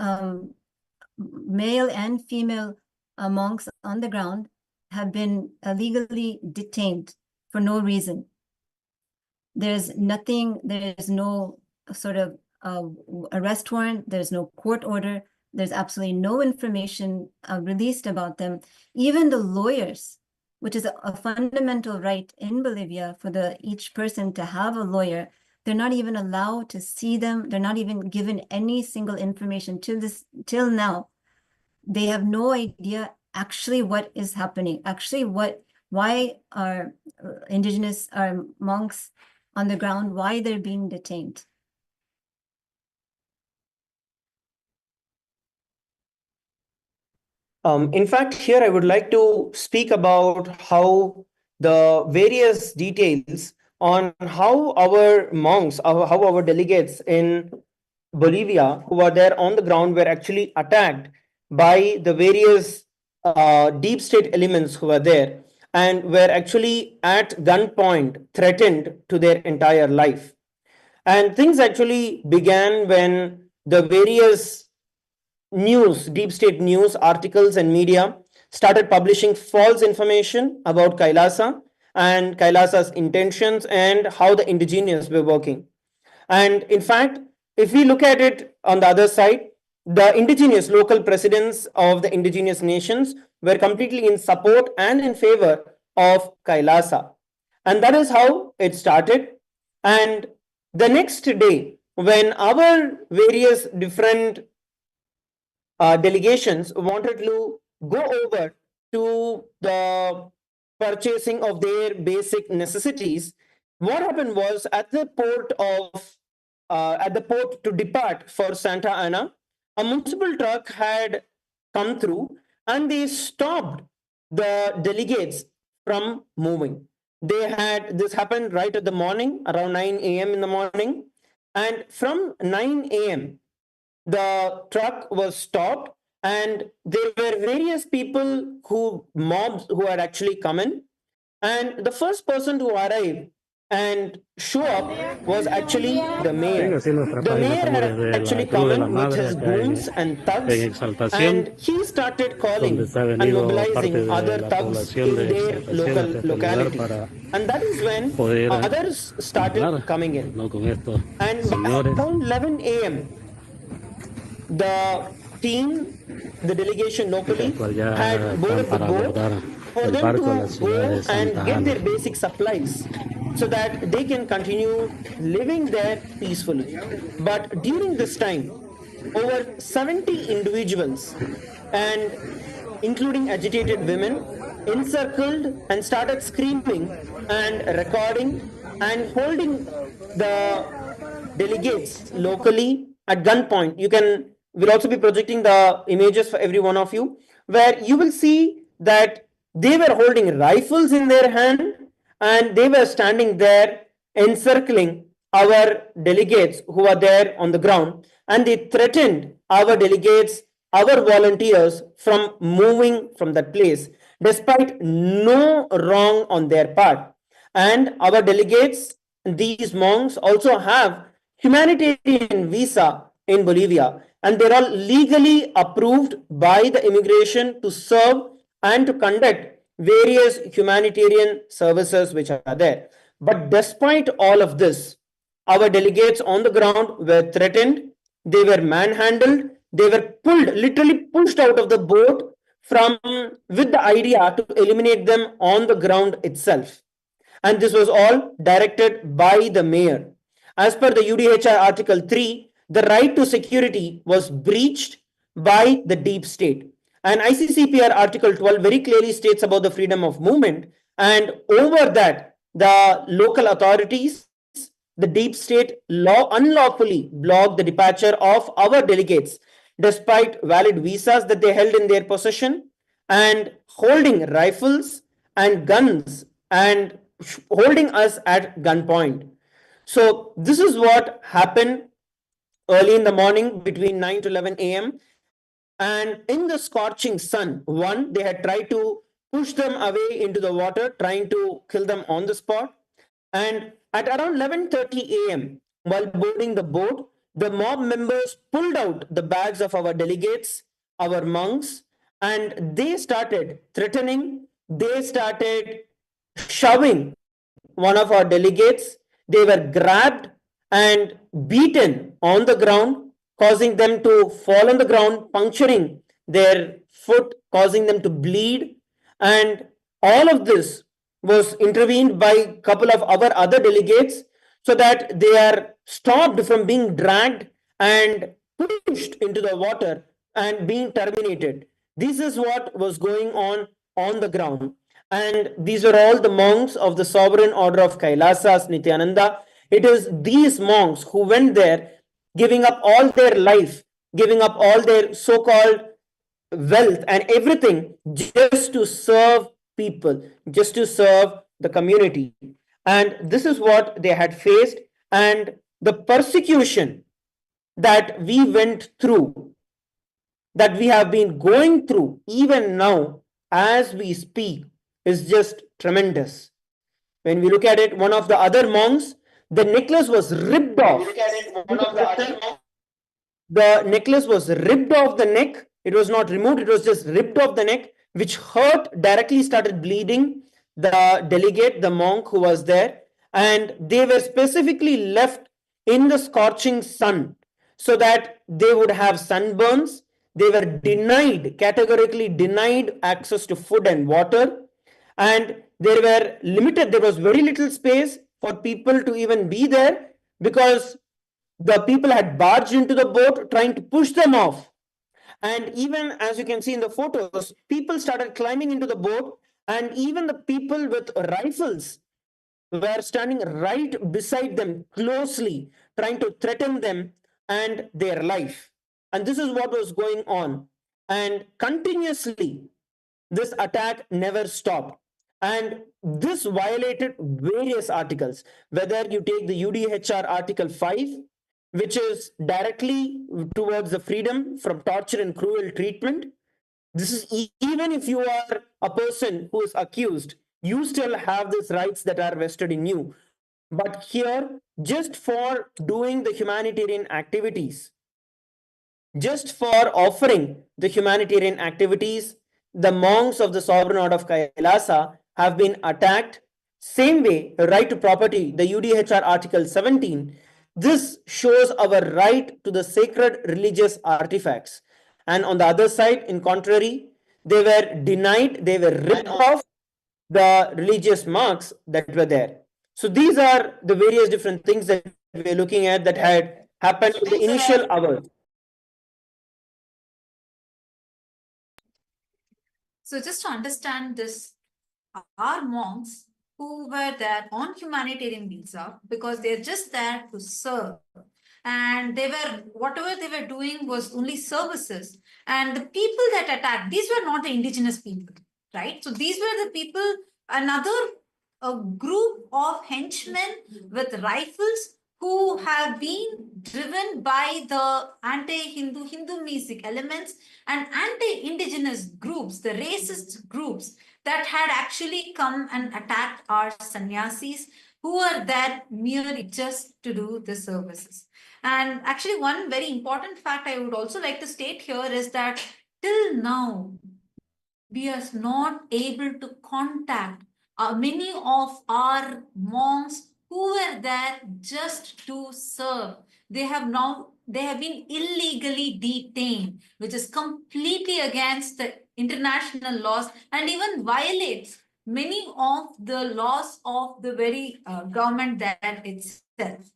male and female monks on the ground have been illegally detained for no reason. There's nothing, there's no sort of arrest warrant, there's no court order, there's absolutely no information released about them. Even the lawyers, which is a fundamental right in Bolivia for each person to have a lawyer, they're not even allowed to see them. They're not even given any single information till now. They have no idea actually what is happening, actually why our indigenous, our monks on the ground, why they're being detained. In fact, here I would like to speak about how the various details on how our monks, how our delegates in Bolivia who were there on the ground were actually attacked by the various deep state elements who were there and were actually at gunpoint threatened to their entire life. And things actually began when the various news, deep state news articles and media started publishing false information about KAILASA and KAILASA's intentions and how the indigenous were working. And in fact, if we look at it on the other side, the indigenous local presidents of the indigenous nations were completely in support and in favor of KAILASA. And that is how it started. And the next day, when our various different delegations wanted to go over to the purchasing of their basic necessities, what happened was at the port to depart for Santa Ana, a municipal truck had come through and they stopped the delegates from moving. This happened right at the morning, around 9 a.m. in the morning. And from 9 a.m., the truck was stopped and there were various mobs who had actually come in, and the first person to arrive and show up was actually the mayor. The mayor had actually come in with his goons and thugs, and he started calling and mobilizing other thugs in their local locality. And that is when others started coming in. And by around 11 a.m., the team, the delegation locally, had boarded the boat for them to go and get their basic supplies so that they can continue living there peacefully. But during this time, over 70 individuals, and including agitated women, encircled and started screaming and recording and holding the delegates locally at gunpoint. We'll also be projecting the images for every one of you, where you will see that they were holding rifles in their hand and they were standing there encircling our delegates who are there on the ground, and they threatened our delegates, our volunteers, from moving from that place despite no wrong on their part. And our delegates, these monks, also have humanitarian visa in Bolivia, and they're all legally approved by the immigration to serve and to conduct various humanitarian services which are there. But despite all of this, our delegates on the ground were threatened, they were manhandled, they were literally pushed out of the boat with the idea to eliminate them on the ground itself. And this was all directed by the mayor. As per the UDHI Article 3, the right to security was breached by the deep state. And ICCPR Article 12 very clearly states about the freedom of movement. And over that, the local authorities the deep state unlawfully blocked the departure of our delegates, despite valid visas that they held in their possession, and holding rifles and guns and holding us at gunpoint. So, this is what happened early in the morning between 9 to 11 a.m. And in the scorching sun, one, they had tried to push them away into the water, trying to kill them on the spot. And at around 11:30 a.m., while boarding the boat, the mob members pulled out the bags of our delegates, our monks, and they started threatening, they started shoving one of our delegates. They were grabbed and beaten on the ground, causing them to fall on the ground, puncturing their foot, causing them to bleed. And all of this was intervened by a couple of our other delegates so that they are stopped from being dragged and pushed into the water and being terminated. This is what was going on the ground. And these are all the monks of the sovereign order of KAILASA, Nithyananda. It is these monks who went there, giving up all their life, giving up all their so called wealth and everything just to serve people, just to serve the community. And this is what they had faced. And the persecution that we went through, that we have been going through even now as we speak, is just tremendous. When we look at it, one of the other monks, the necklace was ripped off. The necklace was ripped off the neck. It was not removed, it was just ripped off the neck, which hurt, directly started bleeding the delegate, the monk who was there. And they were specifically left in the scorching sun so that they would have sunburns. They were denied, categorically denied access to food and water. And there was very little space for people to even be there because the people had barged into the boat trying to push them off. And even as you can see in the photos, people started climbing into the boat, and even the people with rifles were standing right beside them closely, trying to threaten them and their life. And this is what was going on. And continuously, this attack never stopped. And this violated various articles, whether you take the UDHR Article 5, which is directly towards the freedom from torture and cruel treatment. This is even if you are a person who is accused, you still have these rights that are vested in you. But here, just for doing the humanitarian activities, just for offering the humanitarian activities, the monks of the sovereign order of Kailasa have been attacked. Same way, right to property, the UDHR Article 17. This shows our right to the sacred religious artifacts. And on the other side, in contrary, they were denied, they were ripped off the religious marks that were there. So these are the various different things that we're looking at that had happened in the initial hours. So just to understand this, our monks who were there on humanitarian visa because they're just there to serve. And they were, whatever they were doing was only services. And the people that attacked, these were not the indigenous people, right? So these were the people, another a group of henchmen with rifles who have been driven by the anti-Hindu, Hindu-Music elements and anti-indigenous groups, the racist groups that had actually come and attacked our sannyasis who were there merely just to do the services. And actually, one very important fact I would also like to state here is that till now, we are not able to contact many of our monks who were there just to serve. They have been illegally detained, which is completely against the international laws and even violates many of the laws of the very government that itself.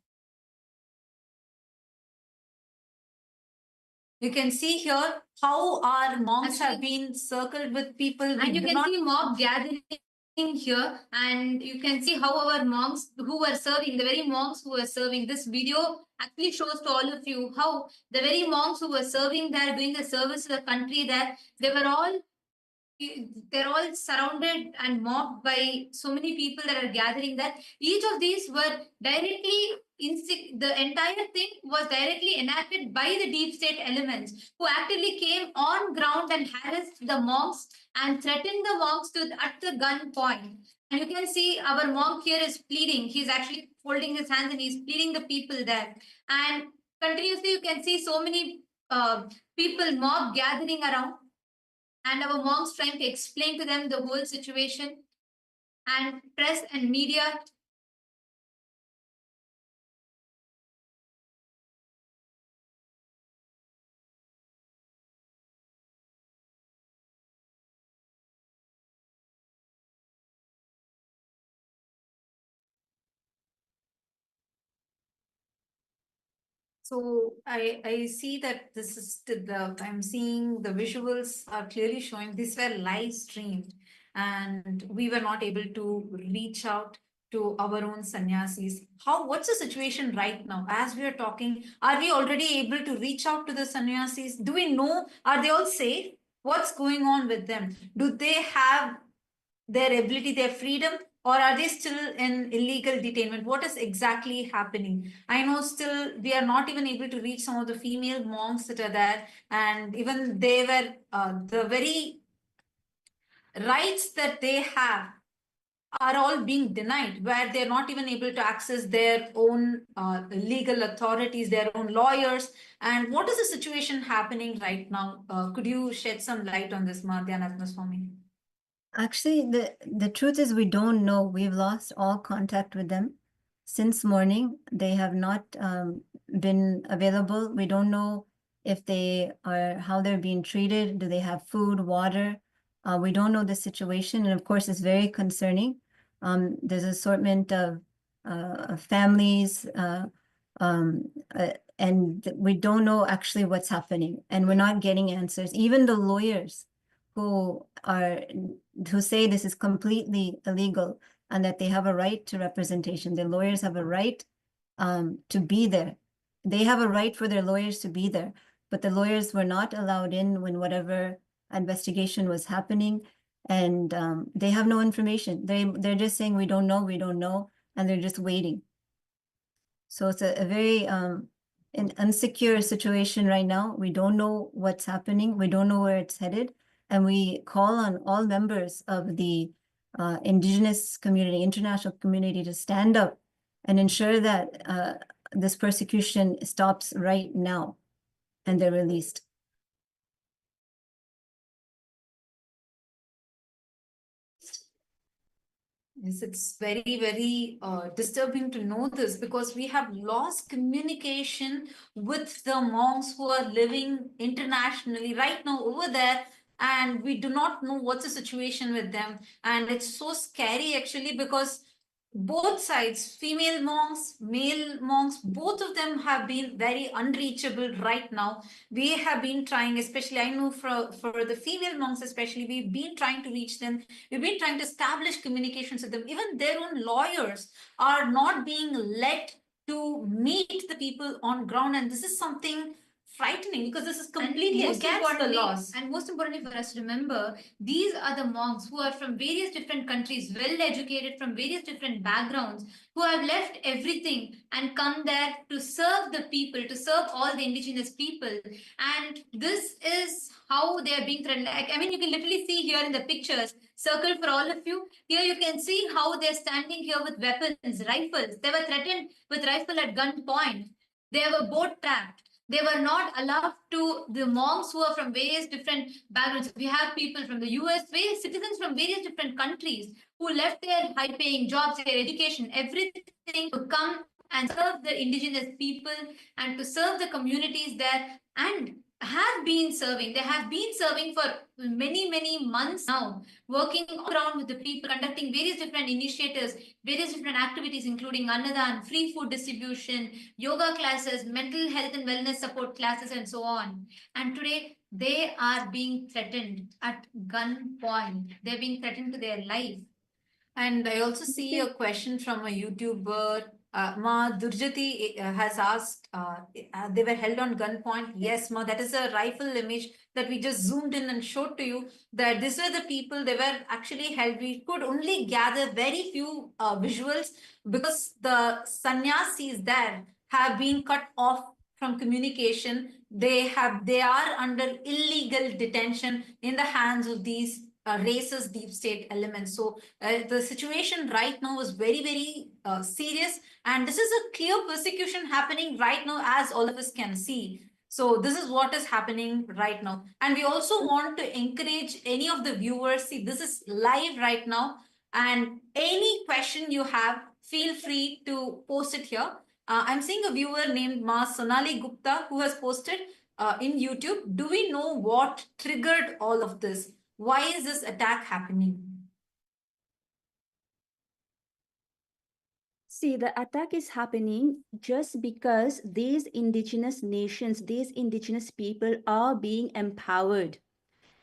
You can see here how our monks have been circled with people. And you can see mob gathering here, and you can see how our monks who were serving, the very monks who were serving, this video actually shows to all of you how the very monks who were serving there, doing the service to the country there, they're all surrounded and mobbed by so many people that are gathering that each of these were directly the entire thing was directly enacted by the deep state elements who actively came on ground and harassed the monks and threatened the monks at the gunpoint. And you can see our monk here is pleading. He's actually folding his hands and he's pleading the people there. And continuously you can see so many people, mob gathering around, and our monks trying to explain to them the whole situation, and press and media. So I see that this is I'm seeing the visuals are clearly showing these were live streamed, and we were not able to reach out to our own sannyasis. What's the situation right now as we are talking? Are we already able to reach out to the sannyasis? Do we know, are they all safe? What's going on with them? Do they have their ability, their freedom, or are they still in illegal detainment? What is exactly happening? I know still we are not even able to reach some of the female monks that are there, and even they were the very rights that they have are all being denied, where they're not even able to access their own legal authorities, their own lawyers. And what is the situation happening right now? Could you shed some light on this, Nithyananda Swami? Actually, the truth is we don't know. We've lost all contact with them since morning. They have not been available. We don't know if they are, how they're being treated. Do they have food, water? We don't know the situation. And of course, it's very concerning. There's an assortment of families, and we don't know actually what's happening. And we're not getting answers. Even the lawyers who say this is completely illegal and that they have a right to representation. The lawyers have a right to be there. They have a right for their lawyers to be there, but the lawyers were not allowed in when whatever investigation was happening, and they have no information. They're just saying we don't know, and they're just waiting. So it's a very an insecure situation right now. We don't know what's happening. We don't know where it's headed. And we call on all members of the indigenous community, international community, to stand up and ensure that this persecution stops right now and they're released. Yes, it's very, very disturbing to know this, because we have lost communication with the monks who are living internationally right now over there, and we do not know what's the situation with them. And it's so scary actually, because both sides, female monks, male monks, both of them have been very unreachable right now. We have been trying, especially I know for the female monks especially, we've been trying to reach them. We've been trying to establish communications with them. Even their own lawyers are not being let to meet the people on ground. And this is something frightening, because this is completely against the laws. And most importantly for us to remember, these are the monks who are from various different countries, well educated, from various different backgrounds, who have left everything and come there to serve the people, to serve all the indigenous people. And this is how they are being threatened. I mean, you can literally see here in the pictures, circle for all of you. Here you can see how they're standing here with weapons, rifles. They were threatened with rifle at gunpoint. They were boat trapped. They were not allowed to, the monks who are from various different backgrounds. We have people from the US, various citizens from various different countries who left their high-paying jobs, their education, everything, to come and serve the indigenous people and to serve the communities there, and have been serving. They have been serving for many, many months now, working around with the people, conducting various different initiatives, various different activities, including Annadan, free food distribution, yoga classes, mental health and wellness support classes, and so on. And today, they are being threatened at gunpoint. They're being threatened to their life. And I also see a question from a YouTuber. Ma Durjati has asked, they were held on gunpoint. Yes, Ma, that is a rifle image that we just zoomed in and showed to you, that these were the people, they were actually held. We could only gather very few visuals because the sannyasis there have been cut off from communication. They are under illegal detention in the hands of these racist deep state elements. So the situation right now is very, very serious. And this is a clear persecution happening right now, as all of us can see. So this is what is happening right now. And we also want to encourage any of the viewers, see, this is live right now. And any question you have, feel free to post it here. I'm seeing a viewer named Ma Sonali Gupta who has posted in YouTube. Do we know what triggered all of this? Why is this attack happening? See, the attack is happening just because these indigenous nations, these indigenous people are being empowered.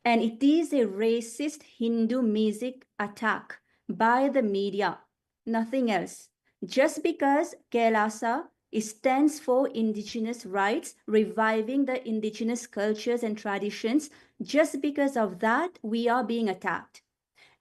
And it is a racist Hindu music attack by the media, nothing else. Just because KAILASA stands for indigenous rights, reviving the indigenous cultures and traditions, just because of that, we are being attacked.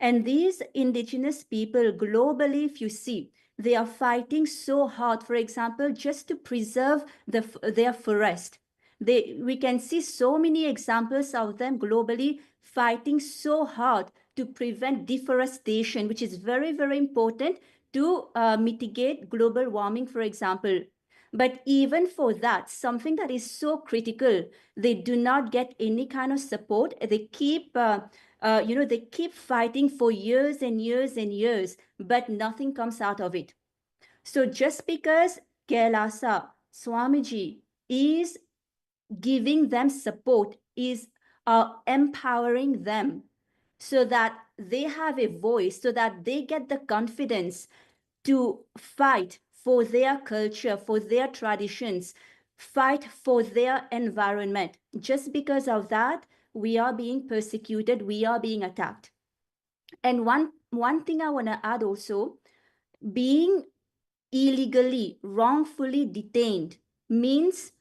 And these indigenous people globally, if you see, they are fighting so hard, for example, just to preserve their forest. We can see so many examples of them globally fighting so hard to prevent deforestation, which is very, very important to mitigate global warming, for example. But even for that, something that is so critical, they do not get any kind of support. They keep they keep fighting for years and years and years, but nothing comes out of it. So just because KAILASA, Swamiji is giving them support, is empowering them so that they have a voice, so that they get the confidence to fight for their culture, for their traditions, fight for their environment. Just because of that, we are being persecuted, we are being attacked. And one thing I want to add also, being illegally, wrongfully detained means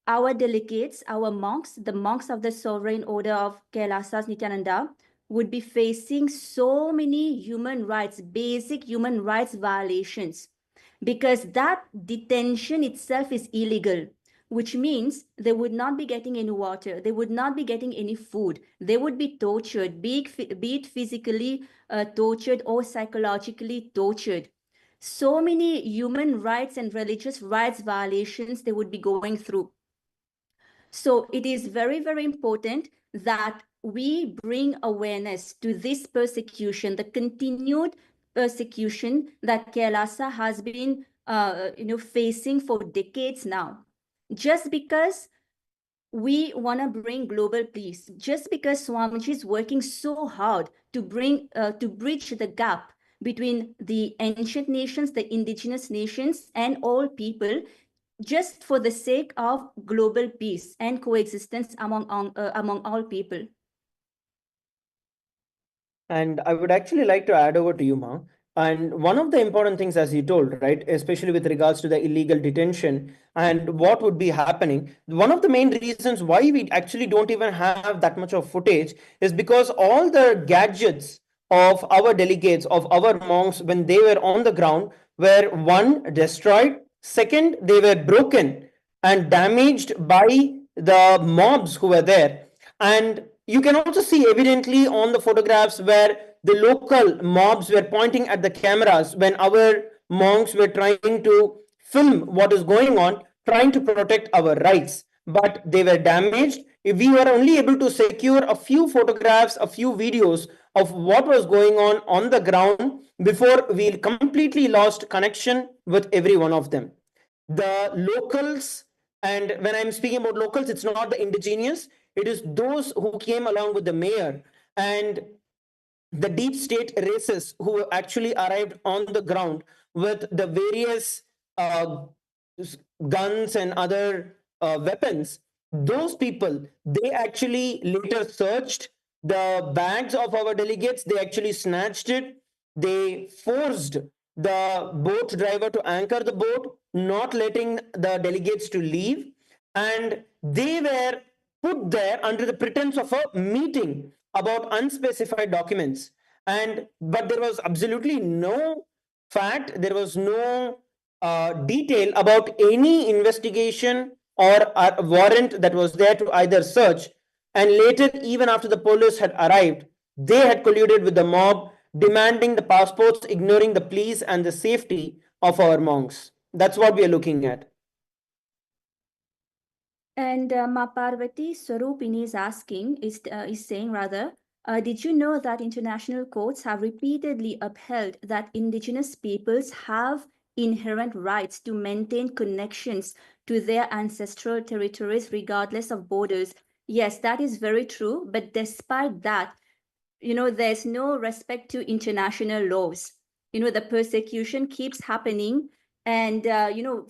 our delegates, our monks, the monks of the Sovereign Order of KAILASA's Nithyananda, would be facing so many human rights, basic human rights violations, because that detention itself is illegal, which means they would not be getting any water, they would not be getting any food, they would be tortured, be it physically tortured or psychologically tortured. So many human rights and religious rights violations they would be going through. So it is very, very important that we bring awareness to this persecution, the continued persecution that KAILASA has been facing for decades now. Just because we want to bring global peace, just because Swamiji is working so hard to bridge the gap between the ancient nations, the indigenous nations, and all people, just for the sake of global peace and coexistence among all people. And I would actually like to add over to you, Ma. And one of the important things, as you told, right, especially with regards to the illegal detention and what would be happening, one of the main reasons why we actually don't even have that much of footage is because all the gadgets of our delegates, of our monks, when they were on the ground, were one, destroyed, second, they were broken and damaged by the mobs who were there. And you can also see evidently on the photographs where the local mobs were pointing at the cameras when our monks were trying to film what is going on, trying to protect our rights. But they were damaged. We were only able to secure a few photographs, a few videos of what was going on the ground before we completely lost connection with every one of them. The locals, and when I'm speaking about locals, it's not the indigenous, it is those who came along with the mayor and the deep state races who actually arrived on the ground with the various guns and other weapons. Those people, they actually later searched the bags of our delegates, they actually snatched it, They forced the boat driver to anchor the boat, not letting the delegates to leave, and they were put there under the pretense of a meeting about unspecified documents. And but there was absolutely no fact, there was no detail about any investigation or a warrant that was there to either search. And later, even after the police had arrived, they had colluded with the mob, demanding the passports, ignoring the pleas and the safety of our monks. That's what we are looking at. And Parvati Swarupini is saying rather, did you know that international courts have repeatedly upheld that indigenous peoples have inherent rights to maintain connections to their ancestral territories regardless of borders? Yes, that is very true. But despite that, there's no respect to international laws. The persecution keeps happening. And,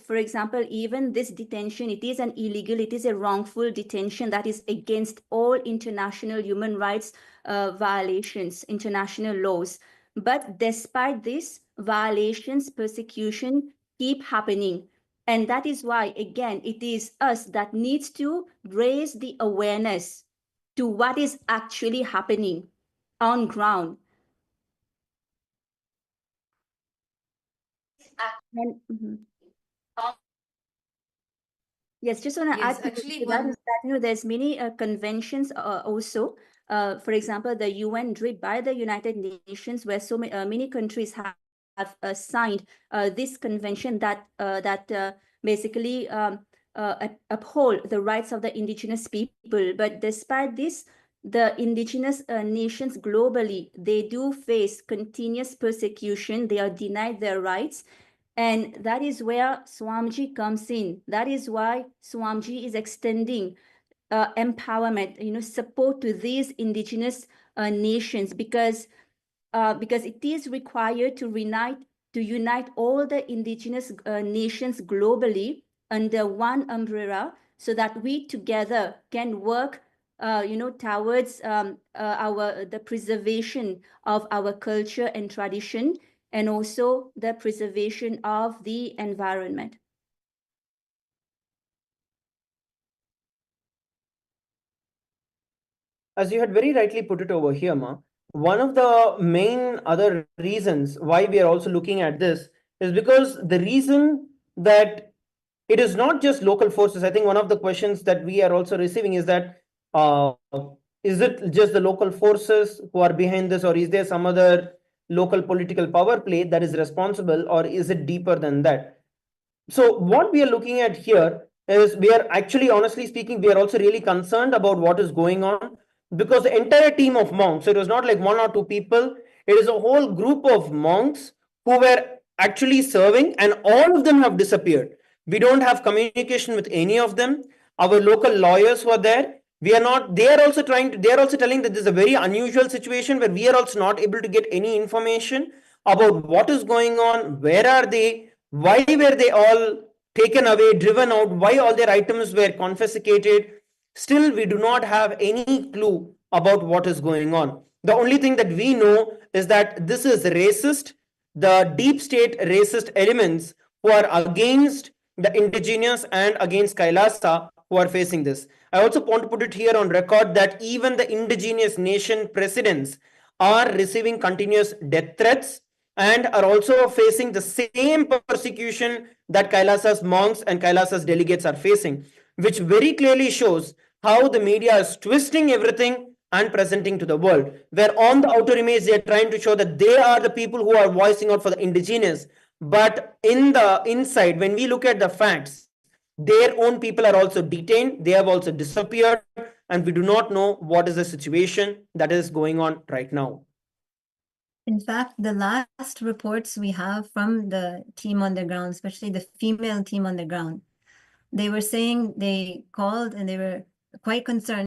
for example, even this detention, it is an illegal, it is a wrongful detention that is against all international human rights violations, international laws. But despite this, violations, persecution keep happening. And that is why, again, it is us that needs to raise the awareness to what is actually happening on ground. And, yes, just want to Yes, add to actually that one is that there's many conventions also. For example, the UN DRIP by the United Nations, where so many countries have signed this convention that basically uphold the rights of the indigenous people. But despite this, the indigenous nations globally, they do face continuous persecution. They are denied their rights. And that is where Swamiji comes in. That is why Swamiji is extending empowerment, support to these indigenous nations, because it is required to unite all the indigenous nations globally under one umbrella, so that we together can work towards the preservation of our culture and tradition, and also the preservation of the environment. As you had very rightly put it over here, Ma, one of the main other reasons why we are also looking at this is because the reason that it is not just local forces. I think one of the questions that we are also receiving is that is it just the local forces who are behind this, or is there some other local political power play that is responsible, or is it deeper than that? So what we are looking at here is, we are actually, honestly speaking, we are also really concerned about what is going on, because the entire team of monks, so it was not like one or two people, it is a whole group of monks who were actually serving, and all of them have disappeared. We don't have communication with any of them. Our local lawyers were there. We are not, they are also telling that this is a very unusual situation where we are also not able to get any information about what is going on, where are they, why were they all taken away, driven out, why all their items were confiscated. Still, we do not have any clue about what is going on. The only thing that we know is that this is racist, the deep state racist elements who are against the indigenous and against Kailasa who are facing this. I also want to put it here on record that even the indigenous nation presidents are receiving continuous death threats and are also facing the same persecution that Kailasa's monks and Kailasa's delegates are facing, which very clearly shows how the media is twisting everything and presenting to the world, where on the outer image they are trying to show that they are the people who are voicing out for the indigenous, but in the inside, when we look at the facts, their own people are also detained, they have also disappeared, and we do not know what is the situation that is going on right now. In fact, the last reports we have from the team on the ground, especially the female team on the ground, they were saying they called and they were quite concerned